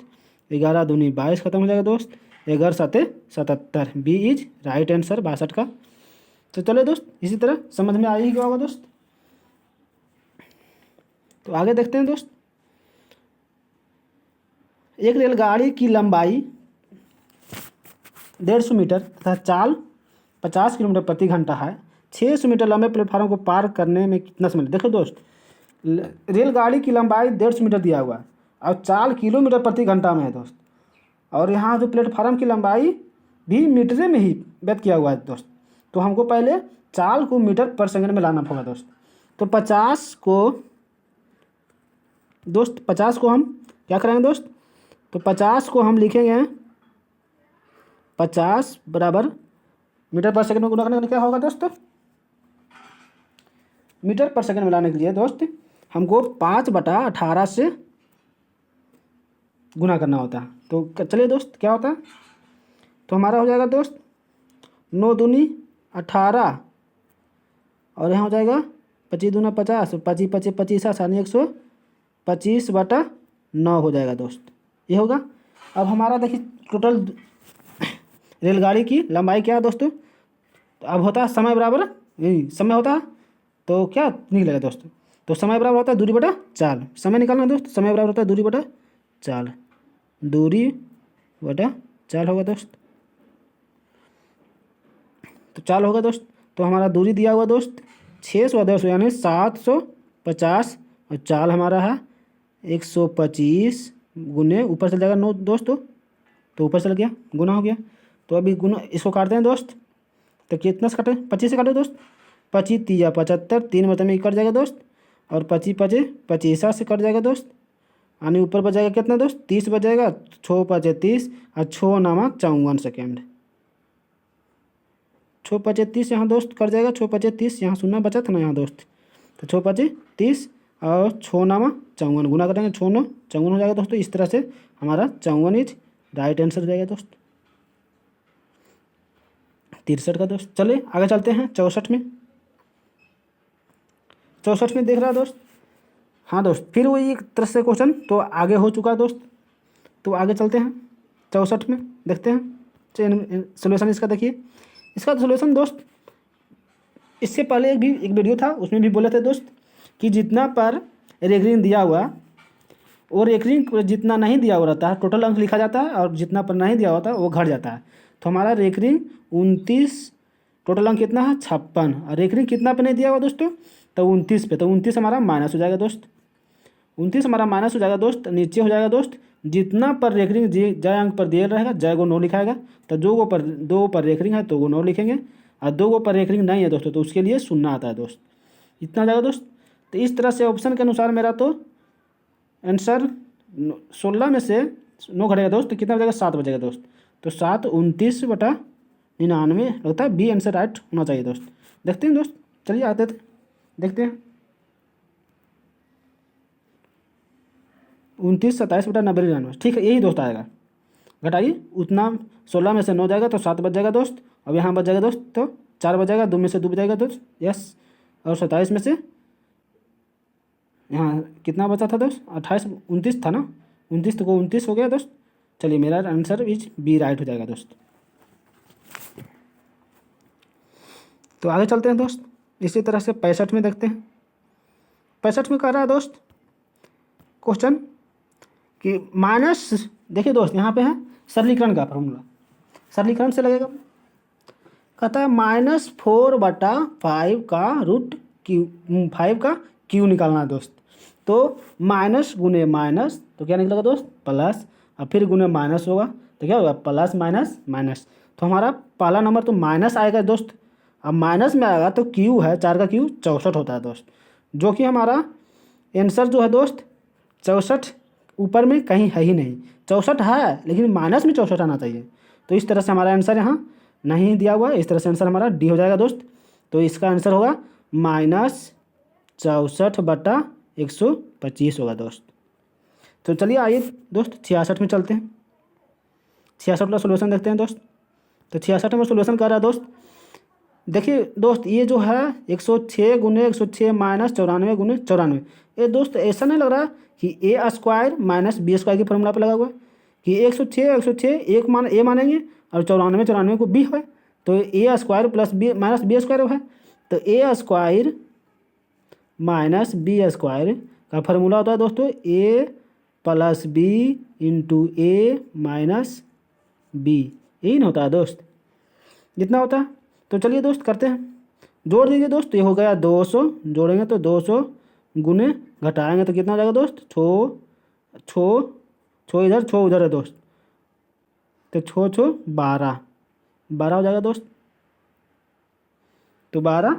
11 दूनी 22 खत्म हो जाएगा दोस्त, 11 7 77। बी इज राइट आंसर 62 का। तो चलो दोस्त इसी तरह समझ में आ ही गया होगा दोस्त। तो आगे देखते हैं दोस्त। एक रेलगाड़ी की लंबाई 150 मीटर तथा चाल 50 किलोमीटर प्रति घंटा है। 600 मीटर लंबे प्लेटफार्म को पार करने में कितना समय? देखो दोस्त, रेलगाड़ी की लंबाई 150 मीटर दिया हुआ है और चाल किलोमीटर प्रति घंटा में है दोस्त, और यहाँ जो प्लेटफार्म की लंबाई भी मीटर में ही व्यक्त किया हुआ है दोस्त। तो हमको पहले चाल को मीटर पर सेकंड में लाना होगा दोस्त। तो 50 को हम क्या करेंगे दोस्त? तो 50 को हम लिखेंगे 50 बराबर मीटर पर सेकंड में गुना करने का क्या होगा दोस्त? मीटर पर सेकंड में लाने के लिए दोस्त हमको 5/18 से गुना करना होता है। तो चलिए दोस्त क्या होता है, तो हमारा हो जाएगा दोस्त 9 दूनी 18 और यहाँ हो जाएगा 25 दूना 50, 25 25 25 आसानी 125/9 हो जाएगा दोस्त, ये होगा। अब हमारा देखिए टोटल रेलगाड़ी की लंबाई क्या है दोस्तों? तो अब होता है समय बराबर यही समय होता है, तो क्या निकलेगा दोस्त? तो समय बराबर होता है दूरी बटा चाल। समय निकालना दोस्त, समय बराबर होता है दूरी बटा चाल, दूरी बटा चाल होगा दोस्त। तो चाल होगा दोस्त, तो हमारा दूरी दिया हुआ दोस्त 600 10 यानी 750 और चाल हमारा है 125 गुने ऊपर चल जाएगा 9 दोस्तों, तो ऊपर चल गया गुना हो गया। तो अभी गुना इसको काटते हैं दोस्त, तो कितना से काटे? 25 से काटो दोस्त, 25 तिया 75, 3 मतलब में कट जाएगा दोस्त, और 25 25 25 से कट जाएगा दोस्त, यानी ऊपर बच जाएगा कितना दोस्त? 30 बच जाएगा, 6 5 30 और 6 नामा 54 सेकेंड, 6 5 30 यहाँ दोस्त कट जाएगा, 6 5 30 यहाँ शून्य बचा था ना यहाँ दोस्त, तो 6 5 30 और 6 नामा 54 गुना करेंगे 6 9 54 हो जाएगा दोस्तों। इस तरह से हमारा 54 इज राइट आंसर हो जाएगा दोस्त 63 का दोस्त। चलिए आगे चलते हैं 64 में। 64 में देख रहा है दोस्त, हाँ दोस्त फिर वही एक तरह से क्वेश्चन तो आगे हो चुका है दोस्त। तो आगे चलते हैं 64 में, देखते हैं सोल्यूशन इसका। देखिए इसका सोल्यूशन दोस्त, इससे पहले एक वीडियो था उसमें भी बोले थे दोस्त कि जितना पर रेगरिंग दिया हुआ और रेकरिंग जितना नहीं दिया हुआ रहता है टोटल अंक लिखा जाता है, और जितना पर नहीं दिया होता है वो घट जाता है। तो हमारा रेकरिंग 29, टोटल अंक कितना है 56, और रेकरिंग कितना पे नहीं दिया हुआ दोस्तों? तो 29 पे, तो 29 हमारा माइनस हो जाएगा दोस्त, 29 हमारा माइनस हो जाएगा दोस्त। नीचे हो जाएगा दोस्त जितना पर रेकरिंग जय अंक पर दिया रहेगा जय को 9 लिखाएगा, तो दो पर रेकरिंग है तो वो 9 लिखेंगे, और 2 पर रेकरिंग नहीं है दोस्तों तो उसके लिए 0 आता है दोस्त, इतना हो जाएगा दोस्त। तो इस तरह से ऑप्शन के अनुसार मेरा तो आंसर 16 में से 9 घटेगा दोस्त, तो कितना बचेगा 7 बचेगा दोस्त। तो 7 29/99 लगता है बी आंसर राइट होना चाहिए दोस्त। देखते हैं दोस्त, चलिए आते थे देखते हैं 29 27/90 ठीक है, यही दोस्त आएगा। घटाइए उतना 16 में से 9 जाएगा तो 7 बच जाएगा दोस्त। अब यहाँ बच जाएगा दोस्त तो 4 बच जाएगा, 2 में से 2 बच जाएगा दोस्त, यस। और 27 में से यहाँ कितना बचा था दोस्त? 28 29 था ना, 29 तो 29 हो गया दोस्त। चलिए मेरा आंसर इज बी राइट हो जाएगा दोस्त। तो आगे चलते हैं दोस्त, इसी तरह से 65 में देखते हैं। 65 में कह रहा है दोस्त क्वेश्चन कि माइनस, देखिए दोस्त यहाँ पे है सरलीकरण का फॉर्मूला, सरलीकरण से लगेगा। कहता है -4/5 का रूट क्यू 5 का क्यू निकालना है दोस्त। तो माइनस गुने माइनस तो क्या निकलेगा दोस्त प्लस, और फिर गुने माइनस होगा तो क्या होगा प्लस माइनस माइनस। तो हमारा पहला नंबर तो माइनस आएगा दोस्त। अब माइनस में आएगा तो क्यू है 4 का क्यू 64 होता है दोस्त, जो कि हमारा आंसर जो है दोस्त 64 ऊपर में कहीं है ही नहीं। 64 है लेकिन माइनस में 64 आना चाहिए। तो इस तरह से हमारा आंसर यहाँ नहीं दिया हुआ है, इस तरह से आंसर हमारा डी हो जाएगा दोस्त। तो इसका आंसर होगा -64/125 होगा दोस्त। तो चलिए आइए दोस्त 66 में चलते हैं। 66 वाला सोल्यूशन देखते हैं दोस्त। तो 66 नंबर सोल्यूशन कर रहा है दोस्त। देखिए दोस्त ये जो है 106 गुने 106 माइनस 94 गुने 94, ये दोस्त ऐसा नहीं लग रहा कि ए स्क्वायर माइनस बी स्क्वायर की फॉर्मूला पर लगा हुआ है कि 106 एक मान ए मानेंगे और 94 को बी है, तो A square plus B minus B square है। तो A square minus B square का फॉर्मूला होता है दोस्तों A plus B into A minus B, यही ना होता है दोस्त, जितना होता है। तो चलिए दोस्त करते हैं, जोड़ दीजिए दोस्त। ये हो गया 200, जोड़ेंगे तो 200 गुने घटाएंगे तो कितना हो जाएगा दोस्त छो छो इधर छो उधर है दोस्त, तो छो छो 12 12 हो जाएगा दोस्त। तो 12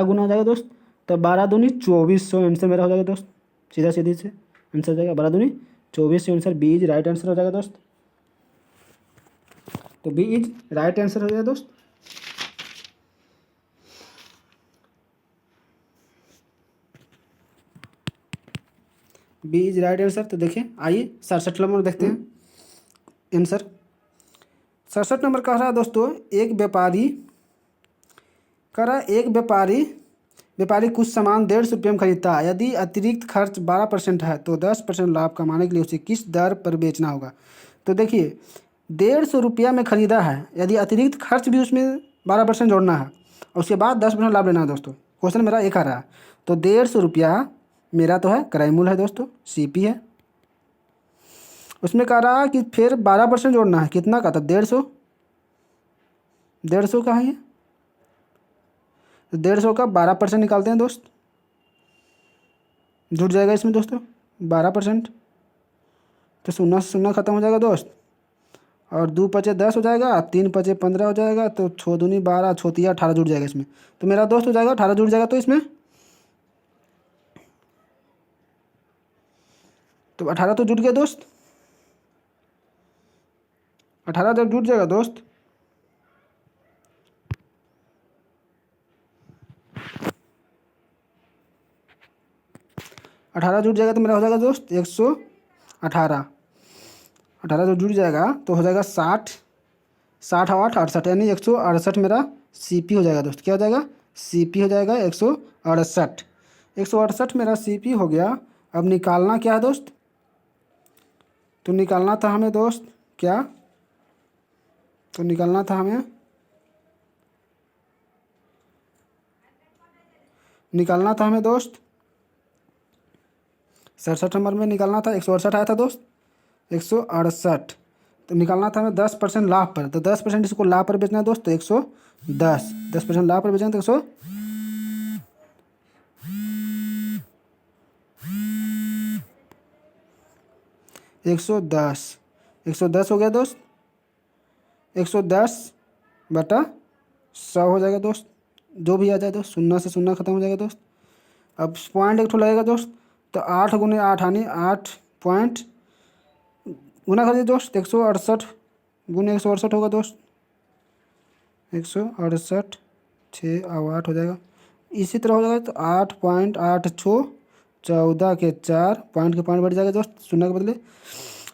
गुना हो जाएगा दोस्त। तो 12 दूनी 2400 आंसर मेरा हो जाएगा दोस्त, सीधा सीधी से आंसर हो जाएगा 12 दूनी 2400 answer B is right answer हो जाएगा दोस्त। तो बी इज राइट आंसर हो जाएगा दोस्त। B is right answer. तो देखिए आइए 67 नंबर देखते हैं आंसर। 67 नंबर कह रहा है दोस्तों एक व्यापारी कह रहा है एक व्यापारी कुछ सामान 150 रुपये में खरीदता है। यदि अतिरिक्त खर्च 12% है तो 10% लाभ कमाने के लिए उसे किस दर पर बेचना होगा। तो देखिए 150 रुपया में खरीदा है, यदि अतिरिक्त खर्च भी उसमें 12% जोड़ना है और उसके बाद 10% लाभ लेना है दोस्तों। क्वेश्चन मेरा एक आ रहा है, तो 150 रुपया मेरा तो है क्रय मूल्य है दोस्तों, CP है। उसमें कह रहा है कि फिर 12% जोड़ना है, कितना का था 150 का है ये, तो 150 का 12% निकालते हैं दोस्त, जुट जाएगा इसमें दोस्तों 12%। तो 0 से 0 खत्म हो जाएगा दोस्त, और 2 पचे 10 हो जाएगा, 3 पचे 15 हो जाएगा, तो 6 दूनी 12 6 18 जुट जाएगा इसमें। तो मेरा दोस्त हो जाएगा 18 जुट जाएगा। तो इसमें तो 18 तो जुट गया दोस्त, 18 जब जुट जाएगा दोस्त अठारह जुट जाएगा तो मेरा हो जाएगा दोस्त 118। 18 जब जुट जाएगा तो हो जाएगा 60 60 8 68, यानी 168 मेरा CP हो जाएगा दोस्त। क्या हो जाएगा CP हो जाएगा 168। 168 मेरा CP हो गया। अब निकालना क्या है दोस्त, तो निकालना था हमें दोस्त क्या, तो निकालना था हमें 67 नंबर में निकालना था। 168 आया था दोस्त 168। तो निकालना था हमें 10% लाभ पर, तो 10% इसको लाभ पर बेचना है दोस्त, तो 10% लाभ पर बेचना तो 110 हो गया दोस्त। 110/100 हो जाएगा दोस्त, जो भी आ जाए दोस्त, 0 से 0 खत्म हो जाएगा दोस्त। अब पॉइंट एक ठो लगेगा दोस्त, तो 8 गुने 8 यानी 8 पॉइंट गुना कर दिए दोस्त, 168 गुने 168 होगा दोस्त, 168 6 और 8 हो जाएगा। इसी तरह हो जाएगा तो 8.86 14 के 4 पॉइंट के पॉइंट बढ़ जाएगा दोस्त 0 के बदले।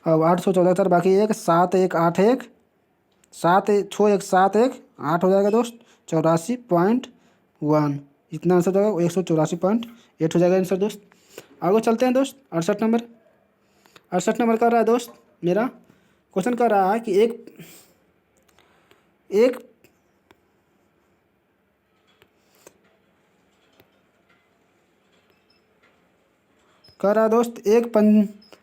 अब 814 4 बाकी 1 7 1 8 1 7 6 1 7 1 8 हो जाएगा दोस्त 84.1। इतना आंसर हो जाएगा 184.8 हो जाएगा आंसर दोस्त। आगे चलते हैं दोस्त 68 नंबर। 68 नंबर कर रहा है दोस्त मेरा क्वेश्चन कर रहा है कि एक कह रहा है दोस्त एक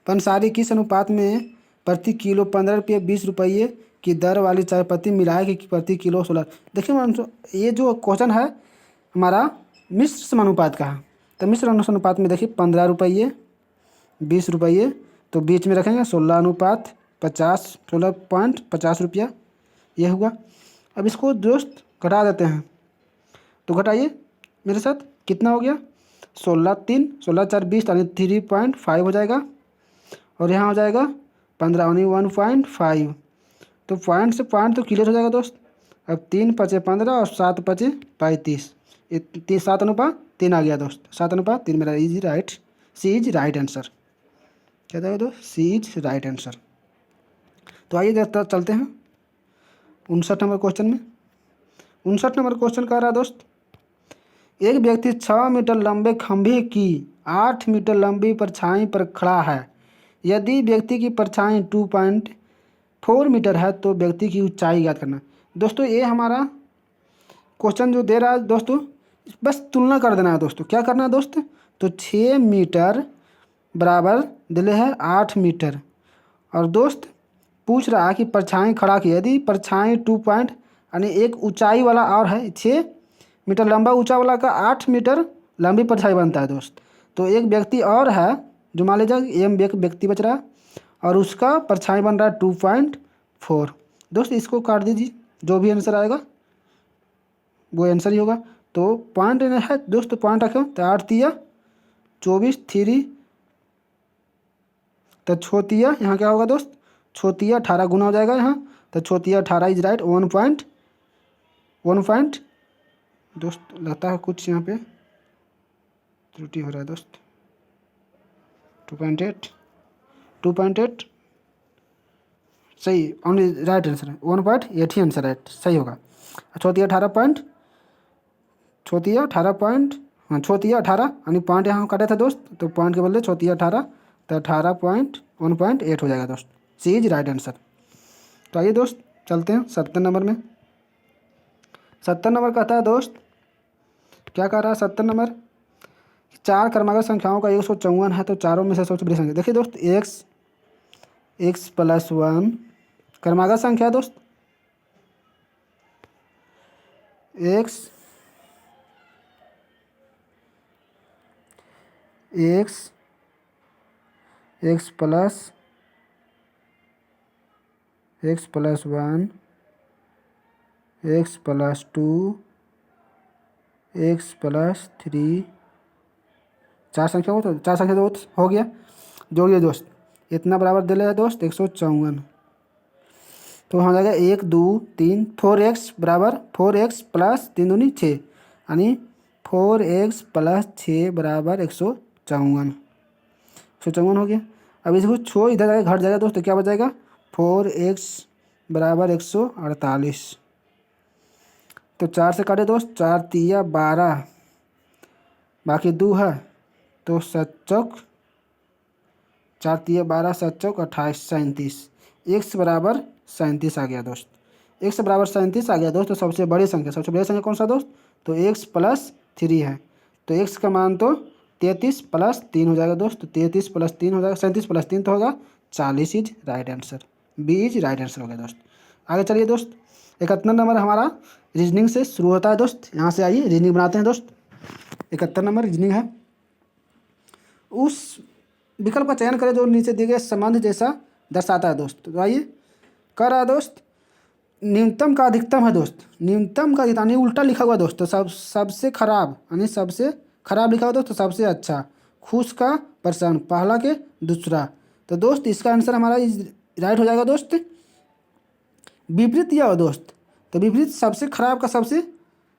पंसारी किस अनुपात में प्रति किलो 15 रुपये 20 रुपये की दर वाली चाय पत्ती मिलाए कि प्रति किलो 16। देखिए ये जो क्वेश्चन है हमारा मिश्र समानुपात का है। तो मिश्र अनुपात में देखिए 15 रुपये 20 रुपये, तो बीच में रखेंगे 16 अनुपात 50, 16.50 रुपया ये हुआ। अब इसको दोस्त घटा देते हैं, तो घटाइए मेरे साथ, कितना हो गया 16 3 16 4 20 यानी 3.5 हो जाएगा, और यहाँ हो जाएगा 15 यानी 1.5। तो पॉइंट से पॉइंट तो क्लियर हो जाएगा दोस्त। अब 3 पचे 15 और 7 पचे 35, ये 7:3 आ गया दोस्त। 7:3 मेरा is right, C is right answer. क्या था दोस्त, सी इज राइट आंसर। तो आइए चलते हैं 59 नंबर क्वेश्चन में। 59 नंबर क्वेश्चन कह रहा है दोस्त, एक व्यक्ति 6 मीटर लंबे खंभे की 8 मीटर लंबी परछाई पर खड़ा है। यदि व्यक्ति की परछाई 2.4 मीटर है तो व्यक्ति की ऊंचाई ज्ञात करना। दोस्तों ये हमारा क्वेश्चन जो दे रहा है दोस्तों, बस तुलना कर देना है दोस्तों। क्या करना है दोस्त, तो 6 मीटर बराबर दिले है 8 मीटर, और दोस्त पूछ रहा है कि परछाई खड़ा की। यदि परछाई 2 पॉइंट यानी एक ऊंचाई वाला और है, 6 मीटर लंबा ऊंचा वाला का 8 मीटर लंबी परछाई बनता है दोस्त। तो एक व्यक्ति और है जो मान लीजिए एम व्यक्ति बच रहा है, और उसका परछाई बन रहा है 2.4। दोस्त इसको काट दीजिए, जो भी आंसर आएगा वो आंसर ही होगा। तो पॉइंट है दोस्त, पॉइंट रखें तो 8 तिया 24 3, तो छोतिया यहाँ क्या होगा दोस्त, छोतिया 18 गुना हो जाएगा यहाँ, तो छोतिया 18 इज राइट। 1 दोस्त लगता है कुछ यहाँ पे त्रुटि हो रहा है दोस्त। 2.8 सही, ओनली राइट आंसर है। 1.8 ही आंसर राइट सही होगा। छोतिया 18 यानी पॉइंट यहाँ काटे थे दोस्त, तो पॉइंट के बदले छोतिया 18, तो 18.1.8 हो जाएगा दोस्त। सी इज राइट आंसर। तो आइए दोस्त चलते हैं 70 नंबर में। 70 नंबर कहता है दोस्त, क्या कह रहा है 70 नंबर, 4 क्रमागत संख्याओं का 154 है तो चारों में से सबसे बड़ी संख्या। देखिए दोस्त x + 1 क्रमागत संख्या है दोस्त, x + 1 x + 2 x + 3, 4 संख्या हो, तो 4 संख्या दोस्त हो गया। जोड़िए दोस्त, इतना बराबर दे है दोस्त 154। तो हो जाएगा 1 2 3 4x बराबर 4x + 3 दूनी 6 यानी 4x + 6 बराबर 154 हो गया। अब इसको छो इधर जाएगा घट जाएगा दोस्त, तो क्या बचाएगा 4x बराबर 148। तो 4 से काटे दोस्त, 4 तिया 12 बाकी 2 है, तो 7 चौक 4 तिया 12 7 चौक 28 37, x बराबर 37 आ गया दोस्त। x बराबर 37 आ गया दोस्त। तो सबसे बड़ी संख्या कौन सा दोस्त, तो x + 3 है। तो x का मान तो 33 + 3 हो जाएगा दोस्त। तो 33 + 3 हो जाएगा, 37 + 3 तो होगा 40 is right answer. B is right answer हो गया दोस्त। आगे चलिए दोस्त, 71 नंबर हमारा रीजनिंग से शुरू होता है दोस्त। यहाँ से आइए रीजनिंग बनाते हैं दोस्त। 71 नंबर रीजनिंग है, उस विकल्प का चयन करें जो नीचे दिए गए संबंध जैसा दर्शाता है दोस्त। तो आइए कह रहा है दोस्त, न्यूनतम का अधिकतम है दोस्त, न्यूनतम का यानी उल्टा लिखा हुआ दोस्त। तो सबसे खराब यानी सबसे खराब लिखा हुआ दोस्त, तो सबसे अच्छा, खुश का प्रसन्न, पहला के दूसरा। तो दोस्त इसका आंसर हमारा राइट हो जाएगा दोस्त। विपरीत दिया हो दोस्त, तो विपरीत सबसे खराब का सबसे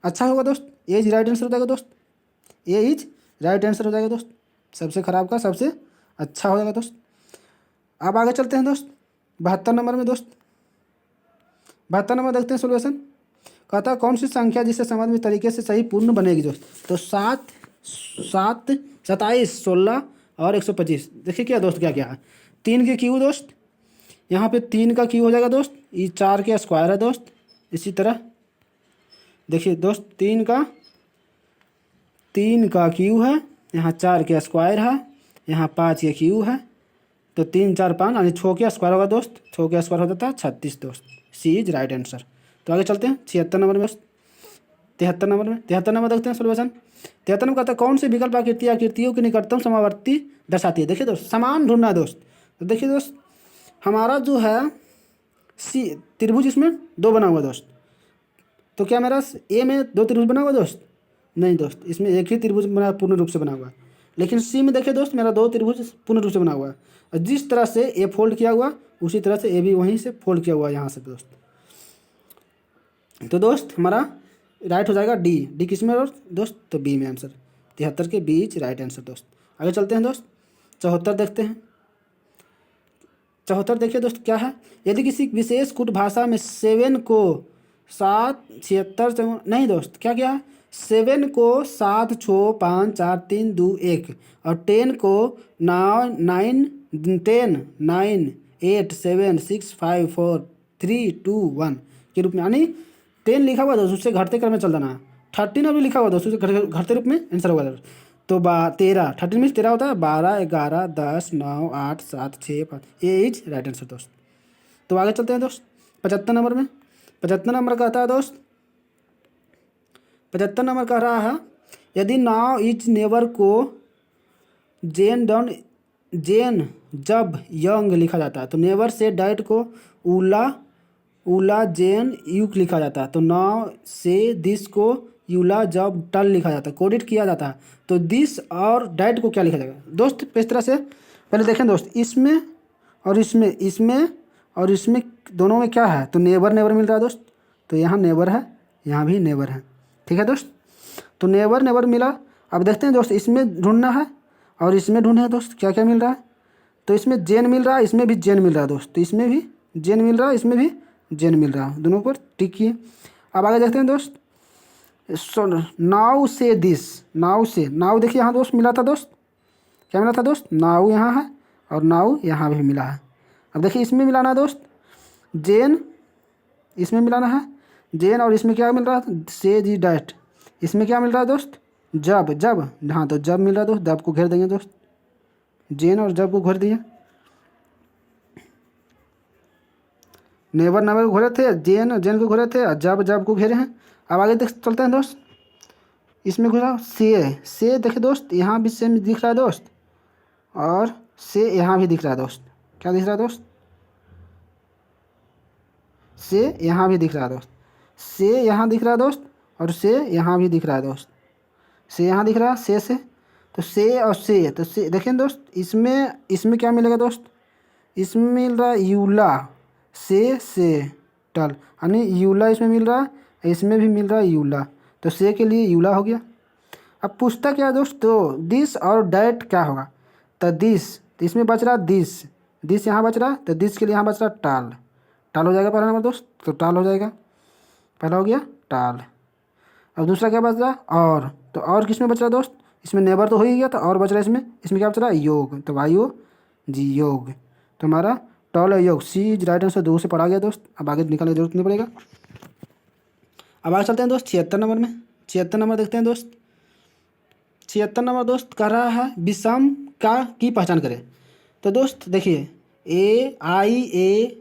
अच्छा होगा दोस्त। ये इज राइट आंसर हो जाएगा दोस्त। ये इज राइट आंसर हो जाएगा दोस्त। सबसे खराब का सबसे अच्छा हो जाएगा दोस्त। अब आगे चलते हैं दोस्त 72 नंबर में दोस्त। 72 नंबर देखते हैं सोल्यूशन। कहता है कौन सी संख्या जिससे समझ में तरीके से सही पूर्ण बनेगी दोस्त। तो 7 7 27 16 और 125। देखिए क्या दोस्त क्या क्या है, 3 के क्यू दोस्त, यहाँ पे 3 का क्यू हो जाएगा दोस्त। ये 4 के स्क्वायर है दोस्त। इसी तरह देखिए दोस्त 3 का क्यू है, यहाँ 4 के स्क्वायर है, यहाँ 5 के क्यू है। तो 3 4 5 यानी 6 का स्क्वायर होगा दोस्त, 6 का स्क्वायर हो जाता है 36 दोस्त। सी इज राइट आंसर। तो आगे चलते हैं 76 नंबर में दोस्त। 73 नंबर देखते हैं सोल्यूशन। 73 नंबर कहता है कौन सी विकल्प आकृतियों की निकटतम समावर्ती दर्शाती है। देखिए दोस्त समान ढूंढना है दोस्त। तो देखिए दोस्त हमारा जो है सी त्रिभुज इसमें 2 बना हुआ दोस्त। तो क्या मेरा ए में 2 त्रिभुज बना हुआ दोस्त? नहीं दोस्त, इसमें एक ही त्रिभुज बना पूर्ण रूप से बना हुआ है। लेकिन सी में देखिए दोस्त मेरा 2 त्रिभुज पूर्ण रूप से बना हुआ है। और जिस तरह से ए फोल्ड किया हुआ उसी तरह से ए भी वहीं से फोल्ड किया हुआ है यहाँ से दोस्त। तो दोस्त हमारा राइट हो जाएगा डी किस में और दोस्त? तो बी में आंसर। 73 के बीच राइट आंसर दोस्त। आगे चलते हैं दोस्त 74 देखते हैं। 74 देखिए दोस्त क्या है, यदि किसी विशेष कुट भाषा में 7 को 7 76 नहीं दोस्त क्या क्या है, 7 को 7 6 5 4 3 2 1 और 10 को 9 10 9 8 7 6 5 4 3 2 1 के रूप में, यानी 10 लिखा हुआ दोस्त उससे घटते क्रम में चल जाना है। 13 अभी लिखा हुआ दोस्त उससे घटते रूप में आंसर होगा दोस्त। तो 13 13 में 13 होता है 12 11 10 9 8 7 6 5 ए इज राइट आंसर दोस्त। तो आगे चलते हैं दोस्त 75 नंबर में। 75 नंबर कहता है दोस्त 75 नंबर कह रहा है यदि नाउ इज नेवर को जेन जब यंग लिखा जाता है तो नेवर से डाइट को उला जेन युक लिखा जाता है। तो नाउ से दिस को यूला जब टल लिखा जाता है, कोडिट किया जाता है। तो दिस और डाइट को क्या लिखा जाएगा दोस्त? इस तरह से पहले देखें दोस्त, इसमें और इसमें दोनों में क्या है? तो नेवर मिल रहा है दोस्त। तो यहाँ नेवर है, यहाँ भी नेवर है, ठीक है दोस्त। तो नेवर मिला। अब देखते हैं दोस्त इसमें ढूंढना है और इसमें ढूंढना है दोस्त क्या क्या मिल रहा है। तो इसमें जेन मिल रहा है, इसमें भी जेन मिल रहा है दोस्त। तो इसमें भी जेन मिल रहा है, इसमें भी जेन मिल रहा है, दोनों पर टिक किए। अब आगे देखते हैं दोस्त नाउ से दिस, नाउ देखिए यहाँ दोस्त मिला था दोस्त, क्या मिला था दोस्त? नाउ यहाँ है और नाउ यहाँ भी मिला है। अब देखिए इसमें मिलाना है दोस्त जेन, इसमें मिलाना है जेन और इसमें क्या मिल रहा है? से जी डैट। इसमें क्या मिल रहा है दोस्त? जब हाँ तो जब मिल रहा है दोस्त, जब को घेर देंगे दोस्त, जेन और जब को घेर दिए। नेवर को घोरे थे, जेन को घोरे थे और जब को घेरे हैं। अब आगे देख चलते हैं दोस्त, इसमें घुसा से देखिए दोस्त यहाँ भी सेम दिख रहा है दोस्त और से यहाँ भी दिख रहा है दोस्त। क्या दिख रहा है दोस्त? से यहाँ भी दिख रहा है दोस्त, से यहाँ दिख रहा है दोस्त और से यहाँ भी दिख रहा है दोस्त। से यहाँ दिख रहा है से तो से और से, तो से देखिए दोस्त इसमें क्या मिलेगा दोस्त? इसमें मिल रहा है यूला से टल, यानी यूला इसमें मिल रहा है, इसमें भी मिल रहा है यूला। तो से के लिए यूला हो गया। अब पूछता क्या दोस्त? तो दिस और डैट क्या होगा? तो दिस, तो इसमें बच रहा दिस यहाँ बच रहा, तो दिस के लिए यहाँ बच रहा टाल हो जाएगा पहला नंबर दोस्त। तो टाल हो जाएगा, पहला हो गया टाल। अब दूसरा क्या बच रहा? और, तो और किस में बच रहा दोस्त? इसमें नेबर तो हो ही गया था, और बच रहा है इसमें क्या बच रहा है? योग। तो वायु जी योग। तो हमारा टॉल है योग, सी इज राइट आंसर। 2 से पढ़ा गया दोस्त, अब आगे निकालने की जरूरत नहीं पड़ेगा। अब आगे चलते हैं दोस्त 76 नंबर में। 76 नंबर देखते हैं दोस्त। 76 नंबर दोस्त कह रहा है विषम का की पहचान करें। तो दोस्त देखिए AIADU,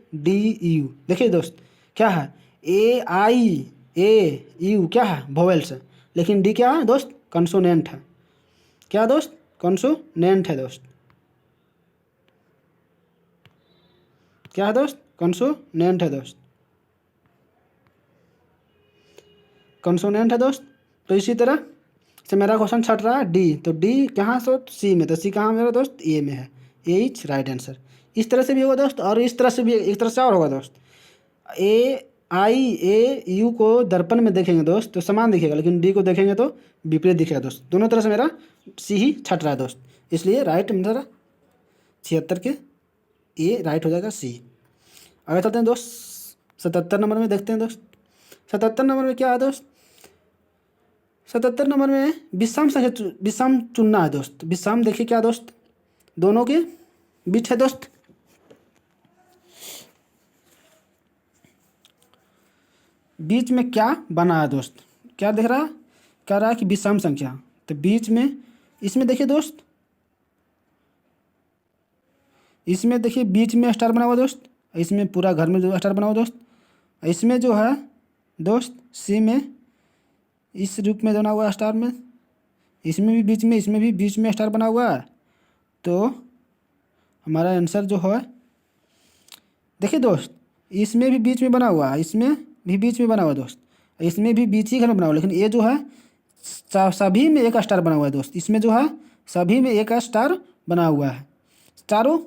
देखिए दोस्त क्या है? AIAU क्या है? वोवेल्स है, लेकिन डी क्या है दोस्त? कंसोनेंट है। क्या दोस्त? कंसोनेंट है दोस्त। क्या है दोस्त? कंसोनेंट है दोस्त, कंसोनेंट है दोस्त। तो इसी तरह से मेरा क्वेश्चन छट रहा है डी, तो डी कहाँ से? सी में। तो सी कहाँ मेरा दोस्त? ए में है, ए इज राइट आंसर। इस तरह से भी होगा दोस्त और इस तरह से भी, एक तरह से और होगा दोस्त। AIAU को दर्पण में देखेंगे दोस्त तो समान दिखेगा, लेकिन डी को देखेंगे तो विपरीत दिखेगा दोस्त। दोनों तरह से मेरा सी ही छट रहा है दोस्त, इसलिए राइट मेरा 76 के ए राइट हो जाएगा सी। आगे चलते हैं दोस्त 77 नंबर में देखते हैं दोस्त। 77 नंबर में क्या है दोस्त? 77 नंबर में विषम चुनना है दोस्त। विषम देखिए क्या दोस्त? दोनों के बीच है दोस्त। बीच में क्या बना है दोस्त? क्या दिख रहा है? कह रहा है कि विषम संख्या, तो बीच में इसमें देखिए दोस्त इसमें देखिए बीच में स्टार बना हुआ दोस्त, इसमें पूरा घर में जो स्टार बना हुआ दोस्त, इसमें जो है दोस्त सी में इस रूप में बना हुआ स्टार में, इसमें भी बीच में, इसमें भी बीच में स्टार बना हुआ है। तो हमारा आंसर जो है देखिए दोस्त, इसमें भी बीच में बना हुआ है, इसमें भी बीच में बना हुआ है दोस्त, इसमें भी बीच ही घर में बना हुआ है, लेकिन ये जो है सभी में एक स्टार बना हुआ है दोस्त, इसमें जो है सभी में एक स्टार बना हुआ है। चारों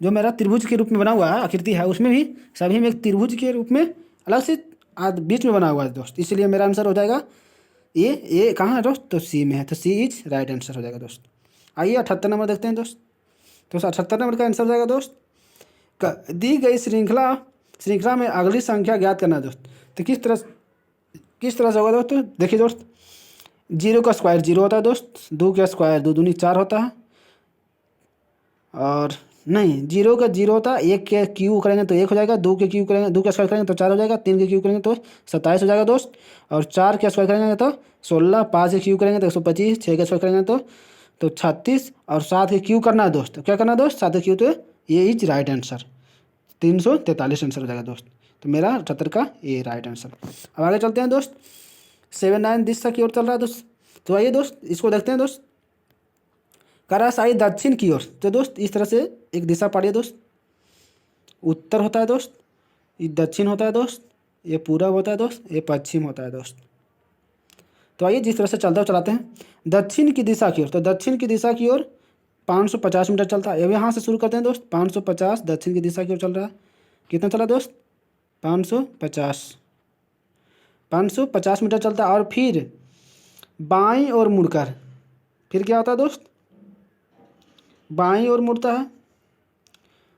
जो मेरा त्रिभुज के रूप में बना हुआ है आकृति है, उसमें भी सभी में एक त्रिभुज के रूप में अलग से बीच में बना हुआ है दोस्त, इसलिए मेरा आंसर हो जाएगा ये कहाँ है दोस्त, तो सी में है, तो सी इज राइट आंसर हो जाएगा दोस्त। आइए 78 नंबर देखते हैं दोस्त। तो 78 नंबर का आंसर हो जाएगा दोस्त, दी गई श्रृंखला में अगली संख्या ज्ञात करना है दोस्त। तो किस तरह से होगा दोस्त, तो देखिए दोस्त, 0 का स्क्वायर 0 होता है दोस्त, 2 का स्क्वायर 2 दूनी 4 होता है, और नहीं 0 का 0 होता है, 1 के क्यू करेंगे तो 1 हो जाएगा, 2 के क्यू करेंगे 2 का स्क्वायर करेंगे तो 4 हो जाएगा, 3 के क्यू करेंगे तो 27 हो जाएगा दोस्त, और 4 के स्क्वायर करेंगे तो 16, 5 के क्यू करेंगे तो 125, 6 के स्क्वायर करेंगे तो 36, और 7 के क्यू करना है दोस्त, तो क्या करना है दोस्त 7 के क्यू, तो ये इज राइट आंसर, 343 आंसर हो जाएगा दोस्त। तो मेरा 78 का ये राइट आंसर। अब आगे चलते हैं दोस्त, 79 दिशा की ओर चल रहा है दोस्त। तो आइए दोस्त इसको देखते हैं दोस्त, करासाई दक्षिण की ओर। तो दोस्त इस तरह से एक दिशा पढ़िए दोस्त, उत्तर होता है दोस्त, ये दक्षिण होता है दोस्त, ये पूरब होता है दोस्त, ये पश्चिम होता है दोस्त। तो आइए जिस तरह से चलता चलाते हैं दक्षिण की दिशा की ओर। तो दक्षिण की दिशा की ओर 550 मीटर चलता है, अब यहाँ से शुरू करते हैं दोस्त, 550 दक्षिण की दिशा की ओर चल रहा है, कितना चला दोस्त 550 मीटर चलता है, और फिर बाईं ओर मुड़कर फिर क्या होता है दोस्त, बाईं ओर मुड़ता है,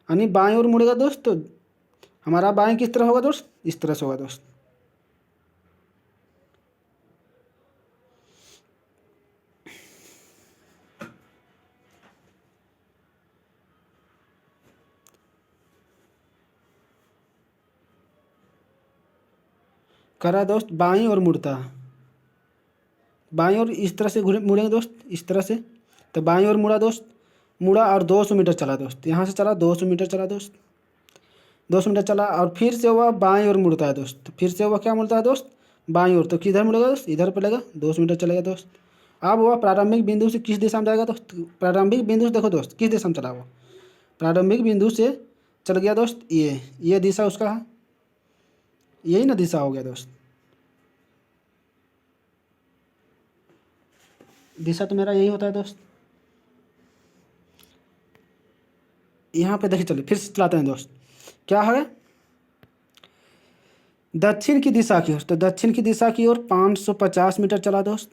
यानी बाईं ओर मुड़ेगा दोस्त, तो हमारा बाईं किस तरह होगा दोस्त, इस तरह से होगा दोस्त। करा दोस्त बाईं ओर मुड़ता है, बाईं ओर इस तरह से मुड़ेंगे दोस्त, इस तरह से, तो बाईं ओर मुड़ा दोस्त, मुड़ा और 200 मीटर चला दोस्त, यहाँ से चला 200 मीटर चला दोस्त, 200 मीटर चला, और फिर से हुआ बाईं ओर मुड़ता है दोस्त, फिर से हुआ क्या मुड़ता है दोस्त बाईं ओर, तो किधर मुड़ेगा दोस्त, इधर पड़ेगा 200 मीटर चलेगा दोस्त। अब वह प्रारंभिक बिंदु से किस दिशा में जाएगा दोस्त, प्रारंभिक बिंदु से देखो दोस्त किस दिशा में चला, वो प्रारंभिक बिंदु से चल गया दोस्त, ये दिशा उसका है, यही ना दिशा हो गया दोस्त, दिशा तो मेरा यही होता है दोस्त। यहाँ पे देखिए चलिए फिर से चलाते हैं दोस्त, क्या है दक्षिण की दिशा की ओर। तो दक्षिण की दिशा की ओर 550 मीटर चला दोस्त,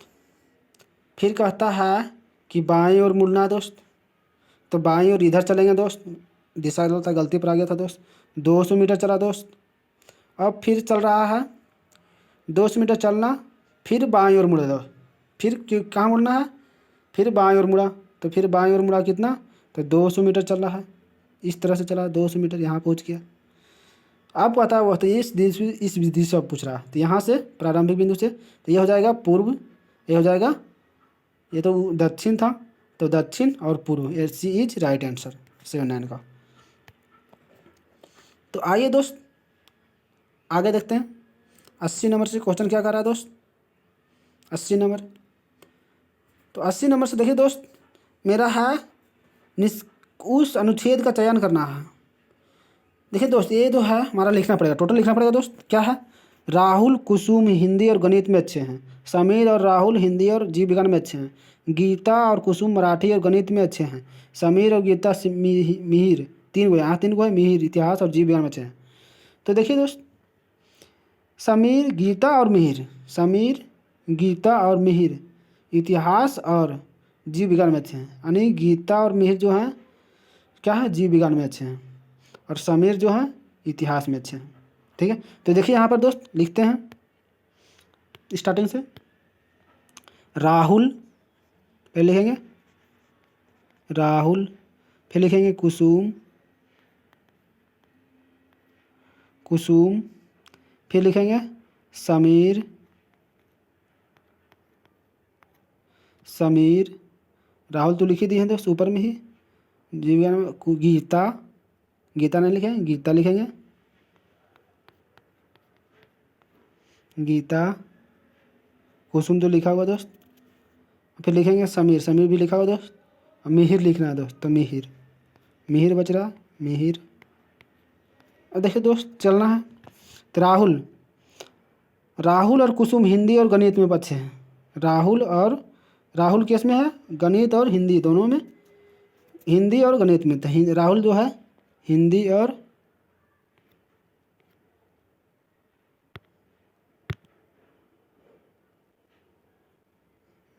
फिर कहता है कि बाईं ओर मुड़ना है दोस्त, तो बाईं ओर इधर चलेंगे दोस्त, दिशा गलती पर आ गया था दोस्त, 200 मीटर चला दोस्त, अब फिर चल रहा है 200 मीटर चलना, फिर बाईं ओर मुड़ा दोस्त, फिर कहाँ मुड़ना है, फिर बाईं ओर मुड़ा, तो फिर बाईं ओर मुड़ा कितना, तो 200 मीटर चल रहा है, इस तरह से चला 200 मीटर, यहाँ पहुँच गया। अब पता हुआ तो इस विधि से अब पूछ रहा है, तो यहाँ से प्रारंभिक बिंदु से, तो ये हो जाएगा पूर्व, ये हो जाएगा, ये तो दक्षिण था, तो दक्षिण और पूर्व, ये सी इज राइट आंसर 79 का। तो आइए दोस्त आगे देखते हैं, 80 नंबर से क्वेश्चन क्या कर रहा है दोस्त, 80 नंबर। तो 80 नंबर से देखिए दोस्त, मेरा है उस अनुच्छेद का चयन करना है। देखिए दोस्त ये जो है हमारा लिखना पड़ेगा, टोटल लिखना पड़ेगा दोस्त, क्या है, राहुल कुसुम हिंदी और गणित में अच्छे हैं, समीर और राहुल हिंदी और जीव विज्ञान में अच्छे हैं, गीता और कुसुम मराठी और गणित में अच्छे हैं, समीर और गीता मिहिर 3 गो, यहाँ 3 गो है, मिहिर इतिहास और जीव विज्ञान में अच्छे हैं। तो देखिए दोस्त समीर गीता और मिहिर, समीर गीता और मिहिर इतिहास और जीव विज्ञान में अच्छे हैं, यानी गीता और मिहिर जो हैं क्या है, जीव विज्ञान में अच्छे हैं, और समीर जो है इतिहास में अच्छे हैं। ठीक है, तो देखिए यहाँ पर दोस्त लिखते हैं स्टार्टिंग से, राहुल पहले लिखेंगे, राहुल फिर लिखेंगे कुसुम, कुसुम फिर लिखेंगे समीर, समीर राहुल तो लिख ही दिए हैं दोस्त ऊपर में ही, जीव विज्ञान में गीता, गीता नहीं लिखेंगे, गीता लिखेंगे, गीता। कुसुम तो लिखा होगा दोस्त। फिर लिखेंगे समीर, समीर भी लिखा होगा दोस्त। और मिहिर लिखना है दोस्त, तो मिहिर, मिहिर बच रहा, मिहिर। अब देखिए दोस्त चलना है। तो राहुल, राहुल और कुसुम हिंदी और गणित में बच्चे हैं। राहुल और, राहुल किस में है? गणित और हिंदी दोनों में, हिंदी और गणित में। तो राहुल जो है हिंदी और,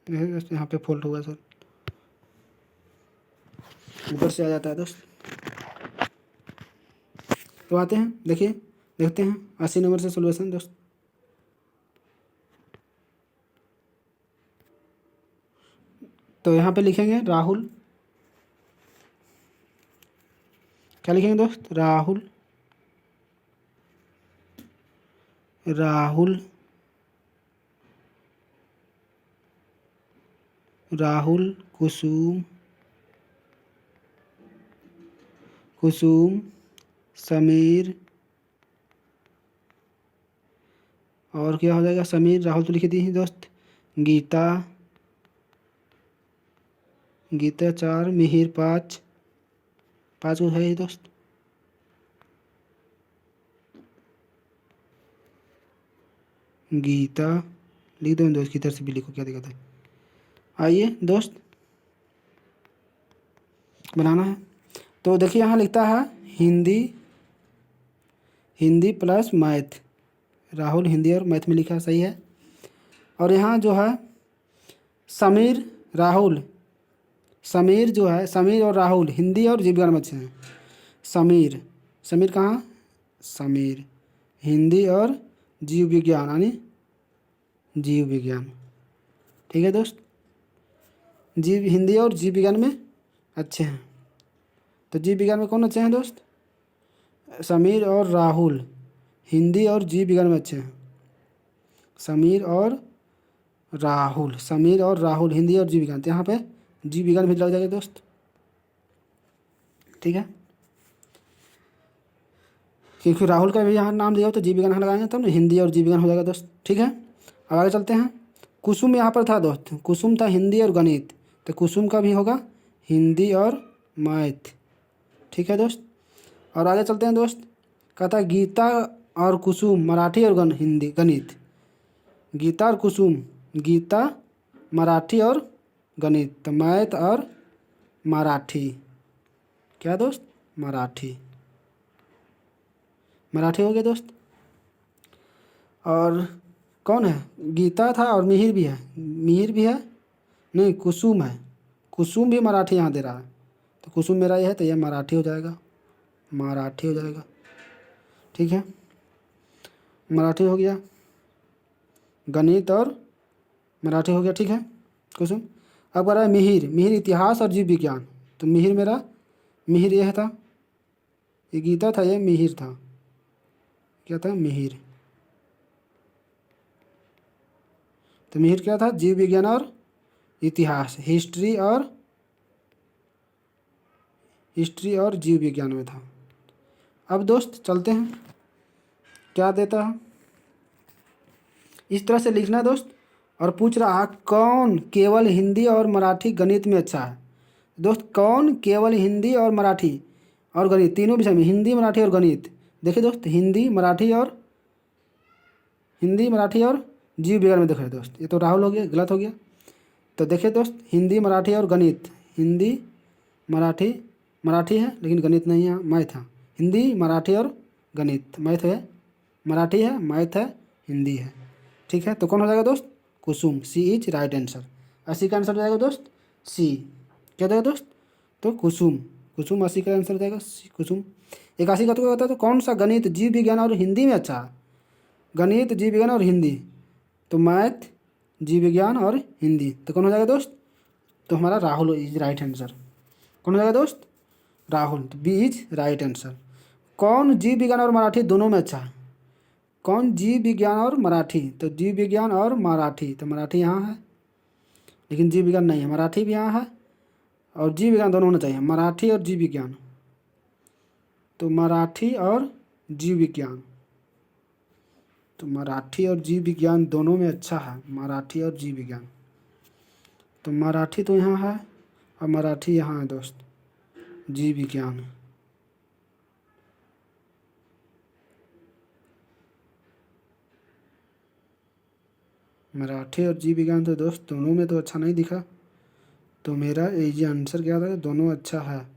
यहाँ पे फॉल्ट हुआ सर, ऊपर से आ जाता है दोस्त। तो आते हैं, देखिए देखते हैं 80 नंबर से सोल्यूशन दोस्त। तो यहाँ पे लिखेंगे राहुल, क्या लिखेंगे दोस्त? राहुल, राहुल, राहुल, कुसुम, कुसुम, समीर, और क्या हो जाएगा? समीर, राहुल तो लिख दी है दोस्त। गीता, गीता 4, मिहिर 5, 5 को है ही दोस्त। गीता लिख दो दोस्त, किधर से भी लिखो, क्या दिक्कत है। आइए दोस्त बनाना है। तो देखिए यहाँ लिखता है हिंदी, हिंदी प्लस मैथ। राहुल हिंदी और मैथ में लिखा सही है। और यहाँ जो है समीर, राहुल, समीर जो है, समीर और राहुल हिंदी और जीव विज्ञान में अच्छे हैं। समीर, समीर कहाँ? समीर हिंदी और जीव विज्ञान, यानी जीव विज्ञान। ठीक है दोस्त, जीव, हिंदी और जीव विज्ञान में अच्छे हैं। तो जीव विज्ञान में कौन अच्छे हैं दोस्त? समीर और राहुल हिंदी और जीव विज्ञान में अच्छे हैं। समीर और राहुल, समीर और राहुल हिंदी और जीव विज्ञान। तो यहाँ पे जीव विज्ञान भी लग जाएगा दोस्त। ठीक है, क्योंकि राहुल का भी यहाँ नाम दिया हो तो जीव विज्ञान यहाँ लगाएंगे, तब तो हिंदी और जीव विज्ञान हो जाएगा दोस्त। ठीक है, अब आगे चलते हैं। कुसुम यहाँ पर था दोस्त, कुसुम था हिंदी और गणित, तो कुसुम का भी होगा हिंदी और मैथ। ठीक है दोस्त, और आगे चलते हैं दोस्त। कहता है गीता और कुसुम मराठी और हिंदी गणित। गीता और कुसुम, गीता मराठी और गणित, तो मैथ और मराठी। क्या दोस्त? मराठी, मराठी हो गया दोस्त। और कौन है? गीता था और मिहिर भी है, मिहिर भी है, नहीं कुसुम है, कुसुम भी मराठी यहाँ दे रहा है, तो कुसुम मेरा ये है, तो ये मराठी हो जाएगा, मराठी हो जाएगा। ठीक है, मराठी हो गया, गणित और मराठी हो गया। ठीक है कुसुम। अब आ रहा है मिहिर, मिहिर इतिहास और जीव विज्ञान, तो मिहिर मेरा, मिहिर यह था, ये गीता था, ये मिहिर था, क्या था? मिहिर। तो मिहिर क्या था? जीव विज्ञान और इतिहास, हिस्ट्री और जीव विज्ञान में था। अब दोस्त चलते हैं, क्या देता है, इस तरह से लिखना दोस्त। और पूछ रहा है कौन केवल हिंदी और मराठी गणित में अच्छा है। दोस्त कौन केवल हिंदी और मराठी और गणित तीनों विषय में, हिंदी मराठी और गणित। देखिए दोस्त, हिंदी मराठी और, हिंदी मराठी और जीव विज्ञान में देखो दोस्त, ये तो राहुल हो गया, गलत हो गया। तो देखिए दोस्त, हिंदी मराठी और गणित, हिंदी मराठी, मराठी है लेकिन गणित नहीं है, मैथ है। हिंदी मराठी और गणित, मैथ है, मराठी है, मैथ है, हिंदी है। ठीक है, तो कौन हो जाएगा दोस्त? कुसुम, सी इज राइट आंसर। 80 का आंसर हो जाएगा दोस्त सी। क्या हो जाएगा दोस्त? तो कुसुम, कुसुम 80 का आंसर हो जाएगा सी, कुसुम। 81 का तो क्या होता है? तो कौन सा गणित, जीव विज्ञान और हिंदी में अच्छा है? गणित, जीव विज्ञान और हिंदी, तो मैथ, जीव विज्ञान और हिंदी, तो कौन हो जाएगा दोस्त? तो हमारा राहुल इज राइट आंसर। कौन हो जाएगा दोस्त? राहुल, तो बी इज राइट आंसर। कौन जीव विज्ञान और मराठी दोनों में अच्छा है? कौन जीव विज्ञान और मराठी? तो जीव विज्ञान और मराठी, तो मराठी यहाँ है लेकिन जीव विज्ञान नहीं है, मराठी भी यहाँ है और जीव विज्ञान दोनों होना चाहिए, मराठी और जीव विज्ञान। तो मराठी और जीव विज्ञान, तो मराठी और जीव विज्ञान दोनों में अच्छा है, मराठी और जीव विज्ञान। तो मराठी तो यहाँ है और मराठी यहाँ है दोस्त, जीव विज्ञान। मराठी और जीव विज्ञान तो दोस्त दोनों में तो अच्छा नहीं दिखा, तो मेरा ये आंसर क्या था, दोनों अच्छा है।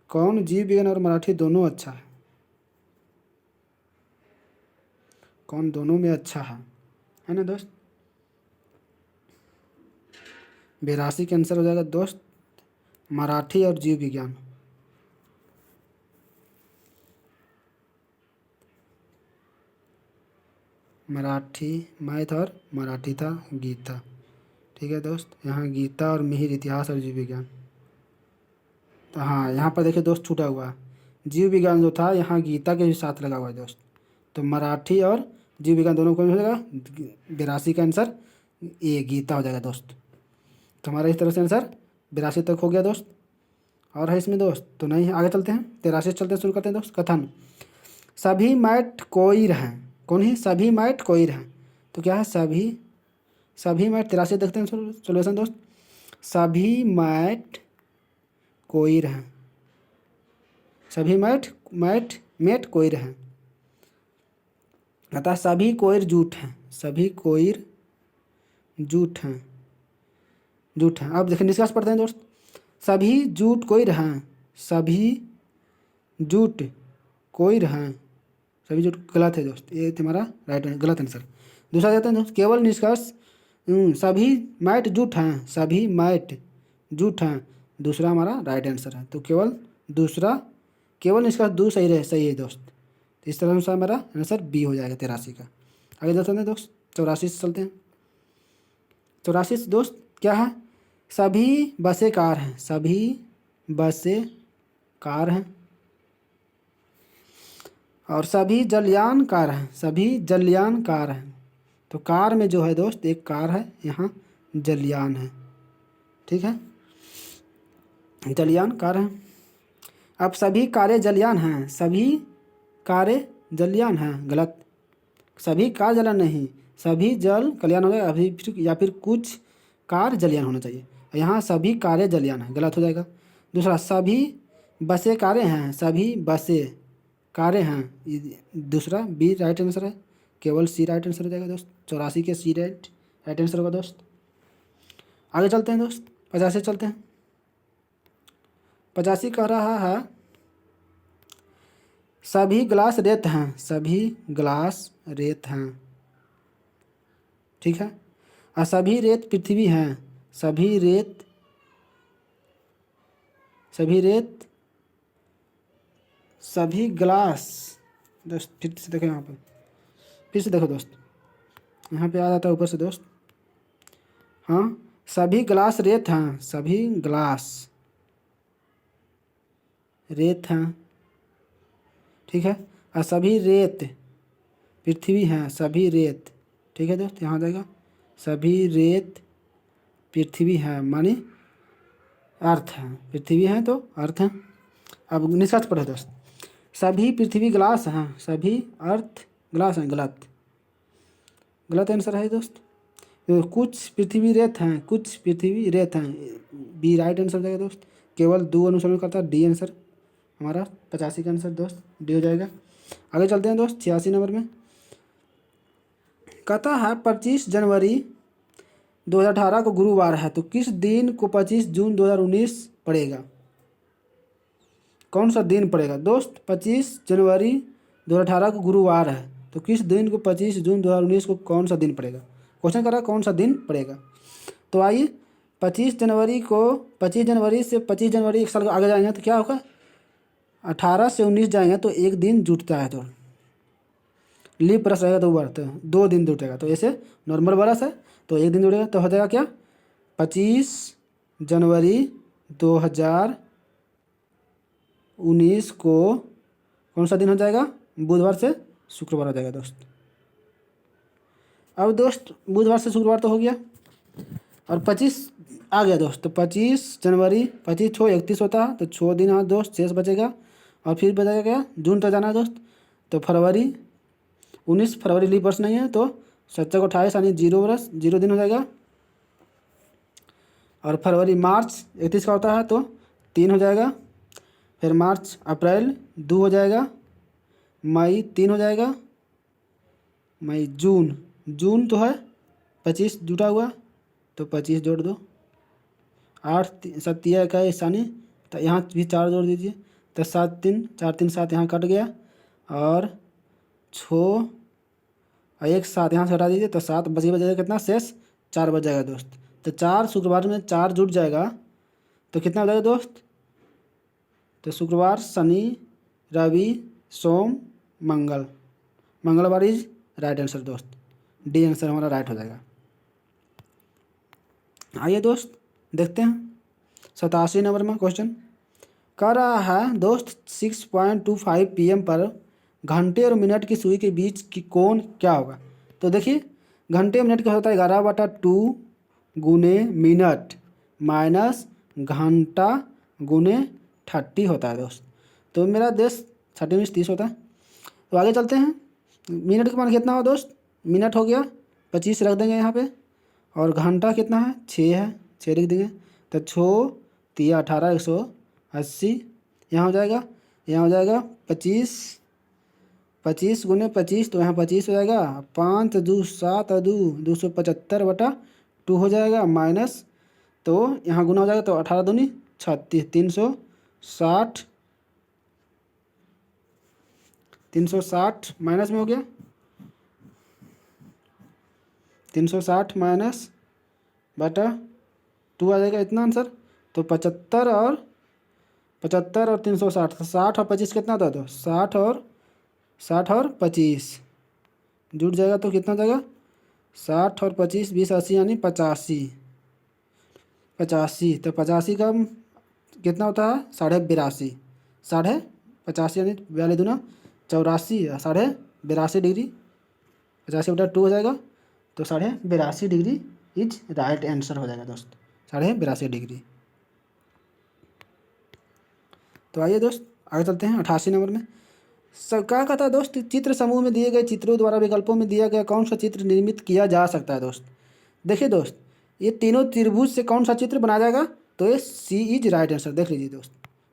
कौन, जीव विज्ञान और मराठी दोनों अच्छा है, कौन दोनों में अच्छा है ना दोस्त। 82 का आंसर हो जाएगा दोस्त मराठी और जीव विज्ञान। मराठी मैथ और मराठी था गीता। ठीक है दोस्त, यहाँ गीता और मिहिर इतिहास और जीव विज्ञान। तो हाँ, यहाँ पर देखिए दोस्त छूटा हुआ है, जीव विज्ञान जो था यहाँ गीता के भी साथ लगा हुआ है दोस्त। तो मराठी और जीव विज्ञान दोनों को हो जाएगा 82 का आंसर ये गीता हो जाएगा दोस्त। तो हमारा इस तरह से आंसर 82 तक हो गया दोस्त। और है इसमें दोस्त तो नहीं है, आगे चलते हैं 83 से चलते हैं, शुरू करते हैं दोस्त। कथन, सभी मैट कोइर हैं। कौन ही, सभी मैट कोइर हैं। तो क्या है, सभी मैट 83 देखते हैं सोल्यूशन दोस्त। सभी मैट कोइर हैं, सभी मैट कोइर हैं। कहता है सभी कोइर जूठ हैं, सभी कोइर जूठ हैं, जूठ हैं। अब देखिए निष्कर्ष पढ़ते हैं दोस्त। सभी जूठ कोइर हैं, सभी जूठ कोइर हैं, सभी जूठ गलत है दोस्त, ये तुम्हारा राइट गलत आंसर। दूसरा देते हैं दोस्त, केवल निष्कर्ष सभी मैट जूठ हैं, सभी मैट जूठ हैं, दूसरा हमारा राइट आंसर है। तो केवल निष्कर्ष दो सही है दोस्त। तो इस तरह से हमारा आंसर बी हो जाएगा 83 का। आगे चलते हैं दोस्त 84 से चलते हैं। 84 दोस्त क्या है, सभी बसें कार हैं, सभी बसें कार हैं। और सभी जलयान कार हैं, सभी जलयान कार हैं। तो कार में जो है दोस्त एक कार है, यहाँ जलयान है। ठीक है, जलयान कार है। अब सभी कारें जलयान हैं, सभी कारें जलयान हैं, गलत। सभी कार जलयान नहीं, सभी जल कल्याण हो जाएगा, अभी या फिर कुछ कार जलयान होना चाहिए। यहाँ सभी कारें जलयान हैं, गलत हो जाएगा। दूसरा, सभी बसें कारें हैं, सभी बसें कारें हैं, दूसरा बी राइट आंसर है, केवल सी राइट आंसर हो जाएगा दोस्त। 84 के सी राइट आंसर होगा दोस्त। आगे चलते हैं दोस्त 85 चलते हैं। 85 कह रहा है सभी गिलास रेत हैं, सभी गिलास रेत हैं। ठीक है, और सभी रेत पृथ्वी हैं, सभी रेत सभी गिलास दोस्त। फिर से देखो यहाँ पर, फिर से देखो दोस्त, यहाँ पे आ जाता है ऊपर से दोस्त। हाँ, सभी गिलास रेत हैं, सभी गिलास रेत हैं। ठीक है, और सभी रेत पृथ्वी हैं, सभी रेत। ठीक है दोस्त, यहाँ आ जाएगा सभी रेत पृथ्वी है, माने अर्थ है, पृथ्वी है तो अर्थ है। अब निष्कर्ष पढ़े दोस्त, सभी पृथ्वी गिलास हैं, सभी अर्थ गिलास हैं, गलत आंसर है दोस्त। तो कुछ पृथ्वी रेत हैं, कुछ पृथ्वी रेत हैं, बी राइट आंसर हो जाएगा दोस्त। केवल दो अनुसरण करता है, डी आंसर हमारा 85 का आंसर दोस्त डी हो जाएगा। आगे चलते हैं दोस्त 86 नंबर में। कहता है 25 जनवरी 2018 को गुरुवार है, तो किस दिन को 25 जून 2019 पड़ेगा। कौन सा दिन पड़ेगा दोस्त, 25 जनवरी 2018 को गुरुवार है, तो किस दिन को 25 जून 2019 को कौन सा दिन पड़ेगा। क्वेश्चन कर रहा है कौन सा दिन पड़ेगा। तो आइए 25 जनवरी से 25 जनवरी एक साल आगे जाएंगे तो क्या होगा, 18 से 19 जाएंगे तो एक दिन जुटता है, तो लीप बरस रहेगा तो बढ़ते हैं 2 दिन जुटेगा। तो ऐसे नॉर्मल बरस है तो एक दिन जुड़ेगा, तो हो जाएगा क्या 25 जनवरी 2019 को कौन सा दिन हो जाएगा, बुधवार से शुक्रवार हो जाएगा दोस्त। अब दोस्त बुधवार से शुक्रवार तो हो गया, और 25 आ गया दोस्त। तो 25 जनवरी 25 6 31 होता है, तो 6 दिन हाँ दोस्त शेष बचेगा। और फिर बचेगा क्या, जून तक जाना है दोस्त। तो फरवरी 19 फरवरी लीप वर्ष नहीं है, तो 7 को 28 यानी 0 वर्ष 0 दिन हो जाएगा। और फरवरी मार्च 31 का होता है, तो 3 हो जाएगा। फिर मार्च अप्रैल 2 हो जाएगा। मई 3 हो जाएगा। मई जून जून तो है 25 जुटा हुआ, तो 25 जोड़ दो। 8 7 21 यानी, तो यहाँ भी 4 जोड़ दीजिए, तो 7 3 4 3 7 यहाँ कट गया। और 6 और 1 7 यहाँ से हटा दीजिए, तो 7 बचेगा कितना शेष, 4 बच जाएगा दोस्त। तो 4 शुक्रवार में 4 जुट जाएगा, तो कितना हो जाएगा दोस्त। तो शुक्रवार शनि रवि सोम मंगल, मंगलवार इज राइट आंसर दोस्त। डी आंसर हमारा राइट हो जाएगा। आइए दोस्त देखते हैं 87 नंबर में क्वेश्चन कह रहा है दोस्त 6.25 PM पर घंटे और मिनट की सुई के बीच की कोण क्या होगा। तो देखिए घंटे मिनट का होता है 11/2 गुने मिनट माइनस घंटा गुने 30 होता है दोस्त। तो मेरा देश 30 30 होता है। तो आगे चलते हैं। मिनट का मान कितना हो दोस्त, मिनट हो गया 25 रख देंगे यहाँ पे। और घंटा कितना है 6 है, 6 लिख देंगे। तो 6 3 18 180 यहाँ हो जाएगा। यहाँ हो जाएगा 25 25 गुने 25, तो यहाँ 25 हो जाएगा। 5 2 7 2 275/2 हो जाएगा माइनस, तो यहाँ गुना हो जाएगा, तो 18 दूनी 36 360 माइनस में हो गया 360 माइनस बटा 2 आ जाएगा इतना आंसर। तो 75 और 360, 60 और 25 कितना होता है, तो 60 और 25 जुट जाएगा, तो कितना हो जाएगा 60 और 25 20 80 यानी 85। तो 85 का कितना होता है 82.5, 85 यानी 42 दूना 84 82.5 85/2 हो जाएगा। तो 82.5 इज राइट आंसर हो जाएगा दोस्त, 82.5। तो आइए दोस्त आगे चलते हैं 88 नंबर में। क्या कहता है दोस्त, चित्र समूह में दिए गए चित्रों द्वारा विकल्पों में दिया गया कौन सा चित्र निर्मित किया जा सकता है दोस्त। देखिए दोस्त ये तीनों त्रिभुज से कौन सा चित्र बनाया जाएगा, तो ये सी इज राइट आंसर। देख लीजिए दोस्त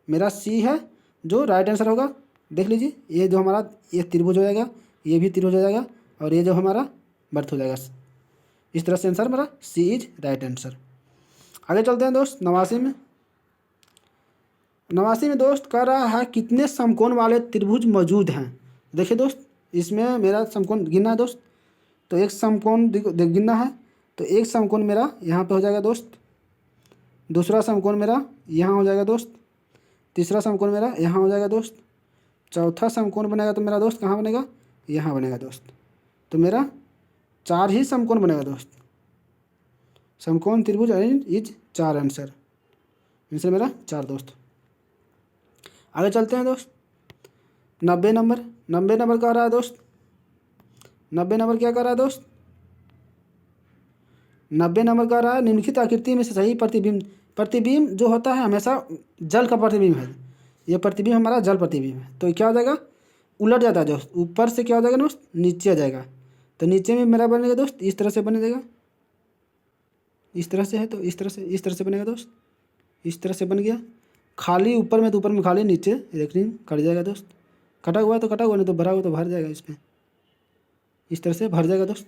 मेरा सी है जो राइट आंसर होगा। देख लीजिए ये जो हमारा ये त्रिभुज हो जाएगा, ये भी त्रिभुज हो जाएगा, और ये जो हमारा वर्त हो जाएगा। इस तरह से आंसर मेरा सी इज राइट आंसर। आगे चलते हैं दोस्त 89 में दोस्त कह रहा है कितने समकोण वाले त्रिभुज मौजूद हैं। देखिए दोस्त इसमें मेरा समकोण गिनना है दोस्त। तो एक समकोण गिनना है, तो एक समकोण मेरा यहाँ पे हो जाएगा दोस्त। दूसरा समकोण मेरा यहाँ हो जाएगा दोस्त। तीसरा समकोण मेरा यहाँ हो जाएगा दोस्त। चौथा समकोण बनेगा तो मेरा दोस्त कहाँ बनेगा, यहाँ बनेगा दोस्त। तो मेरा 4 ही समकोण बनेगा दोस्त। समकोण त्रिभुज इज 4 आंसर मेरा 4 दोस्त। आगे चलते हैं दोस्त 90 नंबर कह रहा है दोस्त। 90 नंबर क्या कह रहा है दोस्त, 90 नंबर कह रहा है निम्नलिखित आकृति में से सही प्रतिबिंब जो होता है हमेशा जल का प्रतिबिंब है। ये प्रतिबिंब हमारा जल प्रतिबिंब है। तो क्या हो जाएगा, उलट जाता है दोस्त, ऊपर से क्या हो जाएगा दोस्त, नीचे आ जाएगा। तो नीचे में मेरा बनेगा दोस्त इस तरह से बन जाएगा, इस तरह से है तो इस तरह से बनेगा दोस्त। इस तरह से बन गया। खाली ऊपर में तो ऊपर में खाली, नीचे देखने कट जाएगा दोस्त। कटा हुआ है तो कटा हुआ, नहीं तो भरा हुआ तो भर जाएगा। इसमें इस तरह से भर जाएगा दोस्त,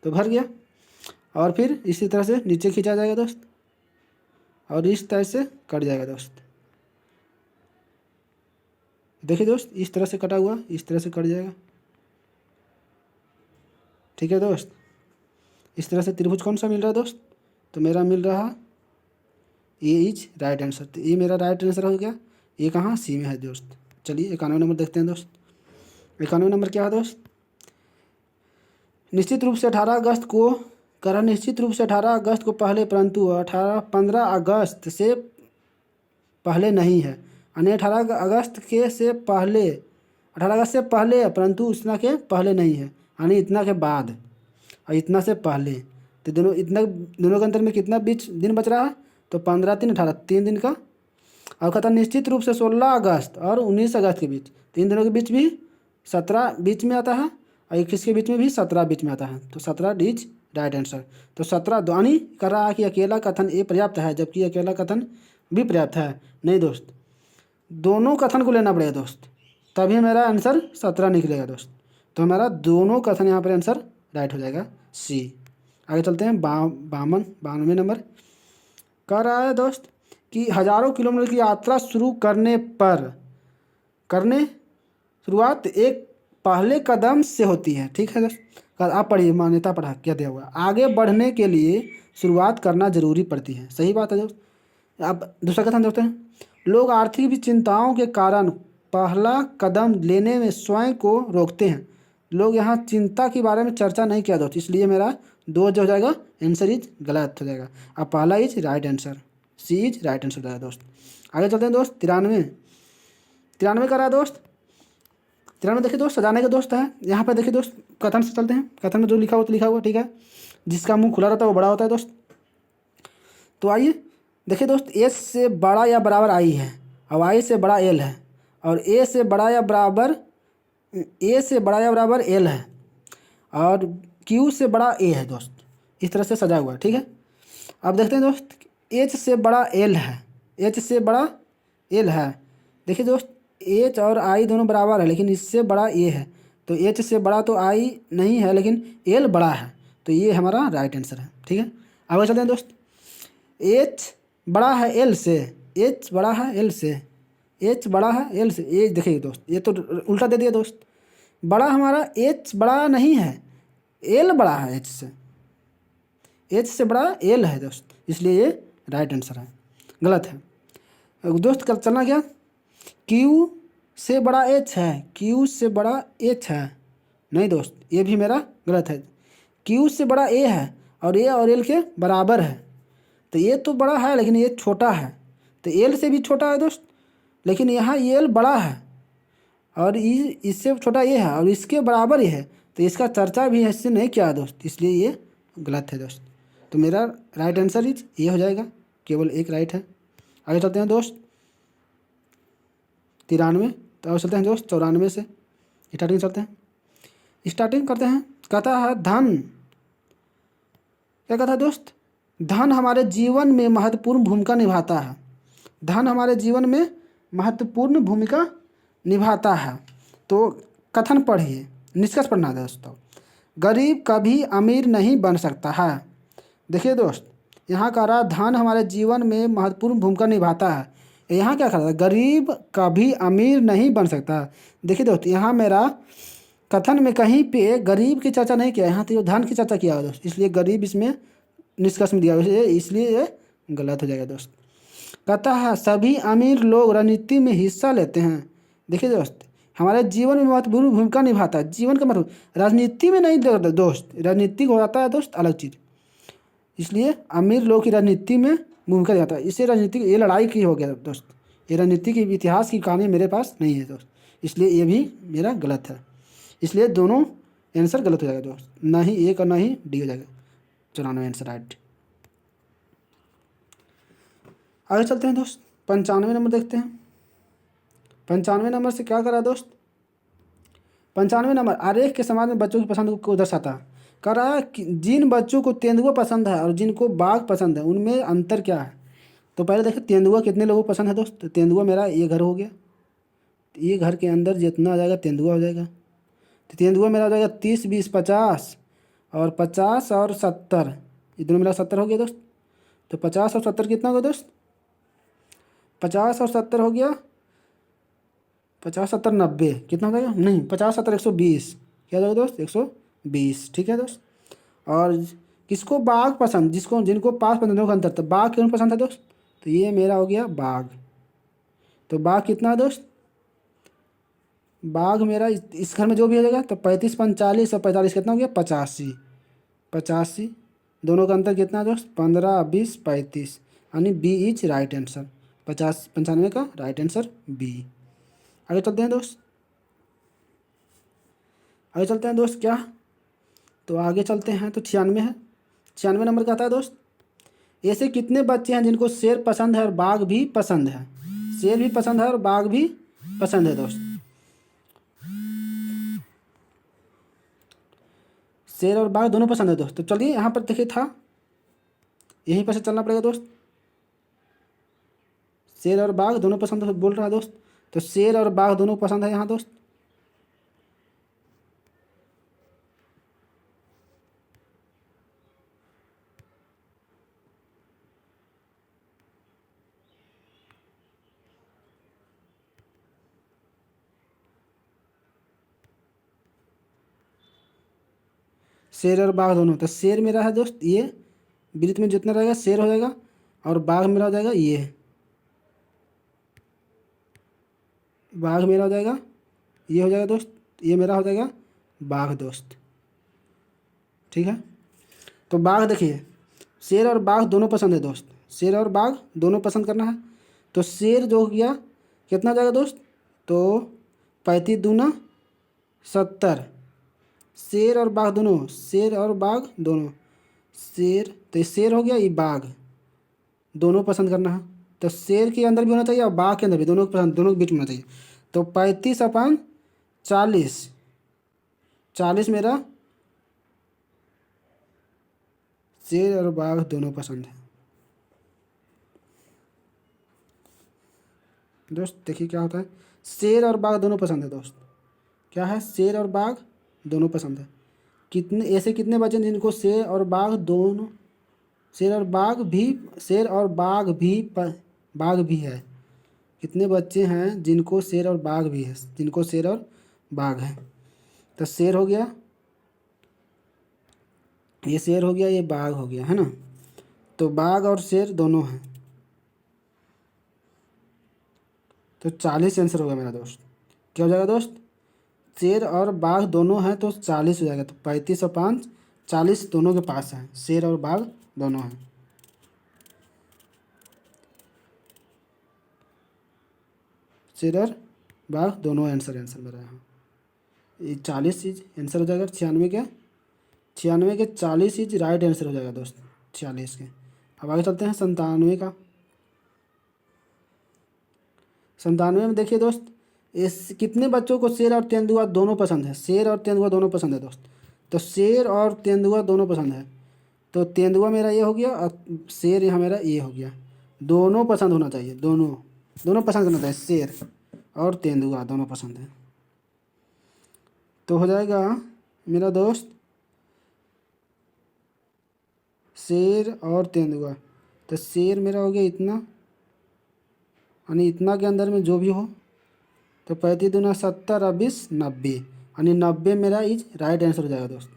तो भर गया। और फिर इसी तरह से नीचे खींचा जाएगा दोस्त, और इस तरह से कट जाएगा दोस्त। देखिए दोस्त इस तरह से कटा हुआ, इस तरह से कट जाएगा। ठीक है दोस्त, इस तरह से त्रिभुज कौन सा मिल रहा है दोस्त, तो मेरा मिल रहा ए इज राइट आंसर। तो ये मेरा राइट आंसर हो गया। ये कहाँ सी में है दोस्त। चलिए 91 नंबर देखते हैं दोस्त। 91 नंबर क्या है दोस्त, निश्चित रूप से 18 अगस्त को पहले, परंतु 15 अगस्त से पहले नहीं है। यानी 18 अगस्त से पहले परंतु इतना के पहले नहीं है, यानी इतना के बाद और इतना से पहले। तो दोनों के अंतर में कितना बीच दिन बच रहा है? तो 15 3 18, 3 दिन का। और कहता है निश्चित रूप से 16 अगस्त और 19 अगस्त के बीच, तो इन दोनों के बीच भी 17 बीच में आता है और 21 के बीच में भी 17 बीच में आता है, तो 17 इज राइट आंसर। तो 17 ध्वनि कर रहा है कि अकेला कथन ए पर्याप्त है, जबकि अकेला कथन बी पर्याप्त है। नहीं दोस्त, दोनों कथन को लेना पड़ेगा दोस्त, तभी मेरा आंसर 17 निकलेगा दोस्त। तो हमारा दोनों कथन यहाँ पर आंसर राइट हो जाएगा सी। आगे चलते हैं 92 नंबर। कह रहा है दोस्त कि हजारों किलोमीटर की यात्रा शुरू करने शुरुआत एक पहले कदम से होती है। ठीक है दोस्त, आप पढ़िए, मान्यता पढ़ा क्या दिया हुआ, आगे बढ़ने के लिए शुरुआत करना जरूरी पड़ती है। सही बात है दोस्त। अब दूसरा कथन देखते हैं, लोग आर्थिक चिंताओं के कारण पहला कदम लेने में स्वयं को रोकते हैं। लोग यहाँ चिंता के बारे में चर्चा नहीं किया दोस्त, इसलिए मेरा 2 जो हो जाएगा आंसर इज गलत हो जाएगा। अब पहला is right answer, C is right answer हो जाएगा दोस्त। आगे चलते हैं दोस्त 93 कर रहा है दोस्त। 93 देखिए दोस्त, सजाने के दोस्त है। यहाँ पर देखिए दोस्त कथन से चलते हैं, कथन में जो लिखा हुआ तो लिखा हुआ, ठीक है। जिसका मुंह खुला रहता है वो बड़ा होता है दोस्त। तो आइए देखिए दोस्त, एस से बड़ा या बराबर आई है और आई से बड़ा एल है, और ए से बड़ा या बराबर एल है, और क्यू से बड़ा ए है दोस्त। इस तरह से सजा हुआ है, ठीक है। अब देखते हैं दोस्त, एच से बड़ा एल है, देखिए दोस्त एच और आई दोनों बराबर है, लेकिन इससे बड़ा ए है, तो एच से बड़ा तो आई नहीं है, लेकिन एल बड़ा है, तो ये हमारा राइट आंसर है, ठीक है। आगे चलते हैं दोस्त, एच बड़ा है एल से, ये देखिए दोस्त, ये तो उल्टा दे दिया दोस्त। बड़ा हमारा एच बड़ा नहीं है, एल बड़ा है एच से बड़ा एल है दोस्त, इसलिए ये राइट आंसर है, गलत है दोस्त। कल चलना क्या, क्यू से बड़ा एच है, नहीं दोस्त, ये भी मेरा गलत है। क्यू से बड़ा ए है और ए और एल के बराबर है, तो ये तो बड़ा है लेकिन ये छोटा है, तो एल से भी छोटा है दोस्त, लेकिन यहाँ एल बड़ा है और इससे छोटा ये है और इसके बराबर ये है, तो इसका चर्चा भी इससे नहीं किया दोस्त, इसलिए ये गलत है दोस्त। तो मेरा राइट आंसर इज ये हो जाएगा, केवल एक राइट है। आगे चलते हैं दोस्त 93, तो आगे चलते हैं दोस्त 94 से स्टार्टिंग करते हैं। कहता है धन, क्या कहता है दोस्त, धन हमारे जीवन में महत्वपूर्ण भूमिका निभाता है। तो कथन पढ़िए, निष्कर्ष पढ़ना है दोस्तों। गरीब कभी अमीर नहीं बन सकता है। देखिए दोस्त, यहाँ कह रहा धन हमारे जीवन में महत्वपूर्ण भूमिका निभाता है, यहाँ क्या कह रहा है, गरीब कभी अमीर नहीं बन सकता। देखिए दोस्त, यहाँ मेरा कथन में कहीं पे गरीब की चर्चा नहीं किया, यहाँ तो धन की चर्चा किया है दोस्त, इसलिए गरीब इसमें निष्कर्ष में दिया हुआ है, इसलिए ये गलत हो जाएगा दोस्त। कहता है सभी अमीर लोग राजनीति में हिस्सा लेते हैं। देखिए दोस्त, हमारे जीवन में महत्वपूर्ण भूमिका निभाता है, जीवन का मतलब राजनीति में नहीं दोस्त, राजनीतिक हो जाता है दोस्त अलग चीज़, इसलिए अमीर लोग की राजनीति में भूमिका निभाता है। इससे राजनीतिक ये लड़ाई की हो गया दोस्त, ये राजनीति के इतिहास की कहानी मेरे पास नहीं है दोस्त, इसलिए ये भी मेरा गलत है, इसलिए दोनों आंसर गलत हो जाएगा दोस्त, ना ही ए और ना ही डी हो जाएगा। 94 आंसर राइट। आगे चलते हैं दोस्त 95 नंबर देखते हैं। 95 नंबर से क्या करा दोस्त, 95 नंबर आरेख के समाज में बच्चों की पसंद को दर्शाता है। कह रहा है कि जिन बच्चों को तेंदुआ पसंद है और जिनको बाघ पसंद है उनमें अंतर क्या है। तो पहले देखिए तेंदुआ कितने लोगों को पसंद है दोस्त, तो तेंदुआ मेरा ये घर हो गया, ये घर के अंदर जितना आ जाएगा तेंदुआ हो जाएगा, तो तेंदुआ मेरा हो जाएगा 30 20 50 और 50 और 70, ये दोनों मेरा 70 हो गया दोस्त। तो 50 और 70 कितना हो गया दोस्त, 50 और 70 हो गया, 50 70 90 कितना हो जाएगा, नहीं 50 70 120, क्या हो जाएगा दोस्त 120, ठीक है दोस्त। और किसको बाघ पसंद, जिनको पास पसंद का अंतर, तो बाघ क्यों पसंद है दोस्त, तो ये मेरा हो गया बाघ। तो बाघ कितना है दोस्त, बाघ मेरा इस घर में जो भी हो जाएगा, तो 35 45 और 45 कितना हो गया 85, दोनों का अंतर कितना है दोस्त 15 20 35, यानी बी इज राइट आंसर, 95 का राइट आंसर बी। आगे चलते हैं दोस्त, क्या, तो आगे चलते हैं तो 96 है, 96 नंबर का आता है दोस्त, ऐसे कितने बच्चे हैं जिनको शेर पसंद है और बाघ भी पसंद है। शेर भी पसंद है और बाघ भी पसंद है दोस्त। शेर और बाघ दोनों पसंद है दोस्त। तो चलिए यहाँ पर देखिए था, यहीं पर से चलना पड़ेगा दोस्त। शेर और बाघ दोनों पसंद बोल रहा है दोस्त, तो शेर और बाघ दोनों पसंद है यहाँ दोस्त। शेर और बाघ दोनों, तो शेर मेरा है दोस्त ये, वृत्त में जितना रहेगा शेर हो जाएगा, और बाघ मेरा हो जाएगा ये, बाघ मेरा हो जाएगा ये हो जाएगा दोस्त, ये मेरा हो जाएगा बाघ दोस्त। ठीक है, तो बाघ देखिए, शेर और बाघ दोनों पसंद है दोस्त, शेर और बाघ दोनों पसंद करना है। तो शेर जो हो गया कितना हो जाएगा दोस्त, तो 35 दूना 70, शेर और बाघ दोनों, शेर और बाघ दोनों, शेर तो ये शेर हो गया, ये बाघ दोनों पसंद करना है। तो शेर के अंदर भी होना चाहिए और बाघ के अंदर भी, दोनों पसंद, दोनों के बीच में होना चाहिए। तो 35/40, 40 मेरा शेर और बाघ दोनों पसंद है दोस्त। देखिए क्या होता है, शेर और बाघ दोनों पसंद है दोस्त। क्या है, शेर और बाघ दोनों पसंद है। कितने ऐसे कितने बचे हैं जिनको शेर और बाघ दोनों, शेर और बाघ भी, शेर और बाघ भी बाघ भी है। कितने बच्चे हैं जिनको शेर और बाघ भी है, जिनको शेर और बाघ है। तो शेर हो गया, ये शेर हो गया, ये बाघ हो गया, है ना। तो बाघ और शेर दोनों हैं, तो 40 आंसर होगा मेरा दोस्त। क्या हो जाएगा दोस्त, शेर और बाघ दोनों हैं तो 40 हो जाएगा। तो 35 और 5 40 दोनों के पास है, शेर और बाघ दोनों हैं। शेर और बाघ दोनों आंसर मेरा यहाँ, ये 40 चीज आंसर हो जाएगा। 96 के 40 चीज राइट आंसर हो जाएगा दोस्त, 46 के। अब आगे चलते हैं 97 का। 97 में देखिए दोस्त, इस कितने बच्चों को शेर और तेंदुआ दोनों पसंद है। शेर और तेंदुआ दोनों पसंद है दोस्त। तो शेर और तेंदुआ दोनों पसंद है, तो तेंदुआ मेरा ये हो गया और शेर यहाँ मेरा ये हो गया। दोनों पसंद होना चाहिए, दोनों दोनों पसंद करना चाहिए, शेर और तेंदुआ दोनों पसंद है। तो हो जाएगा मेरा दोस्त शेर और तेंदुआ। तो शेर मेरा हो गया इतना, यानी इतना के अंदर में जो भी हो, तो 35 दूना 70 और 20 90, यानी 90 मेरा इज राइट आंसर हो जाएगा दोस्त।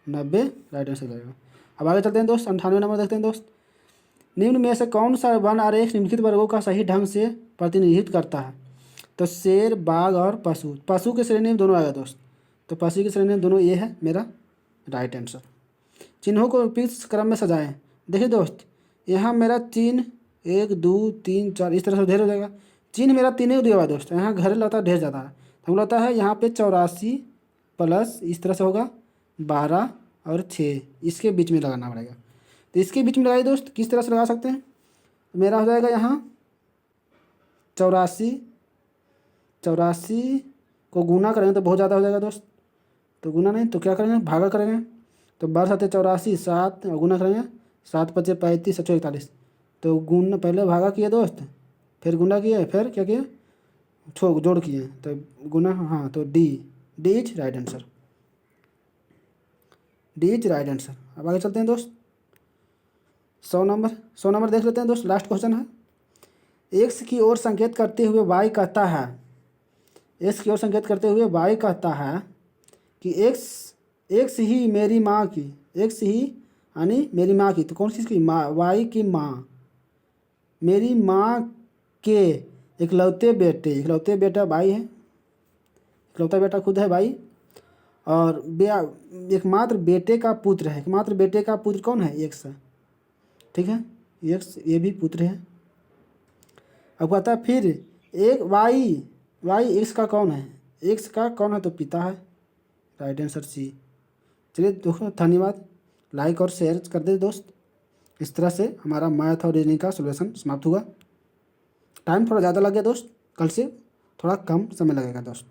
90 राइट आंसर हो जाएगा। अब आगे चलते हैं दोस्त, 98 नंबर देखते हैं दोस्त। निम्न में से कौन सा वन आरेख निम्नलिखित वर्गों का सही ढंग से प्रतिनिधित्व करता है। तो शेर, बाघ और पशु, पशु के श्रेणी में दोनों आएगा दोस्त। तो पशु की श्रेणी में दोनों ये है मेरा राइट आंसर। चिन्हों को उपयुक्त क्रम में सजाएं। देखिए दोस्त, यहाँ मेरा चिन्ह 1 2 3 4 इस तरह से ढेर हो जाएगा। चिन्ह मेरा 3 ही दिया हुआ है दोस्त, यहाँ घर लगता है ढेर ज़्यादा है, तो हम लगता है यहाँ पे 84 प्लस इस तरह से होगा 12 और 6, इसके बीच में लगाना पड़ेगा। तो इसके बीच में लगाइए दोस्त, किस तरह से लगा सकते हैं। मेरा हो जाएगा यहाँ 84, 84 को गुना करेंगे तो बहुत ज़्यादा हो जाएगा दोस्त। तो गुना नहीं तो क्या करेंगे, भागा करेंगे। तो 12 7 84, 7 गुना करेंगे, 7 5 35 7 41। तो गुना पहले भागा किए दोस्त, फिर गुना किए, फिर क्या किए, जोड़ किए, तो गुना, हाँ तो D is right answer, D is right answer. अब आगे चलते हैं दोस्त, 100 नंबर देख लेते हैं दोस्त। लास्ट क्वेश्चन है, एक्स की ओर संकेत करते हुए वाई कहता है, एक्स की ओर संकेत करते हुए वाई कहता है कि एक्स ही मेरी माँ की, एक्स ही यानी मेरी माँ की, तो कौन सी की माँ, वाई की माँ, मेरी माँ के इकलौते बेटा भाई है, इकलौता बेटा खुद है भाई, और एकमात्र बेटे का पुत्र है। एकमात्र बेटे का पुत्र कौन है, एक्स है, ठीक है, एक्स ये भी पुत्र है। अब कहता है फिर एक वाई एक्स का कौन है, एक्स का कौन है, तो पिता है, राइट आंसर सी। चलिए दोस्तों धन्यवाद, लाइक और शेयर कर दे दोस्त। इस तरह से हमारा मैथ और रीजनिंग का सोल्यूशन समाप्त हुआ। टाइम थोड़ा ज़्यादा लग गया दोस्त, कल से थोड़ा कम समय लगेगा दोस्त।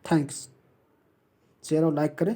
थैंक्स। शेयर और लाइक करें।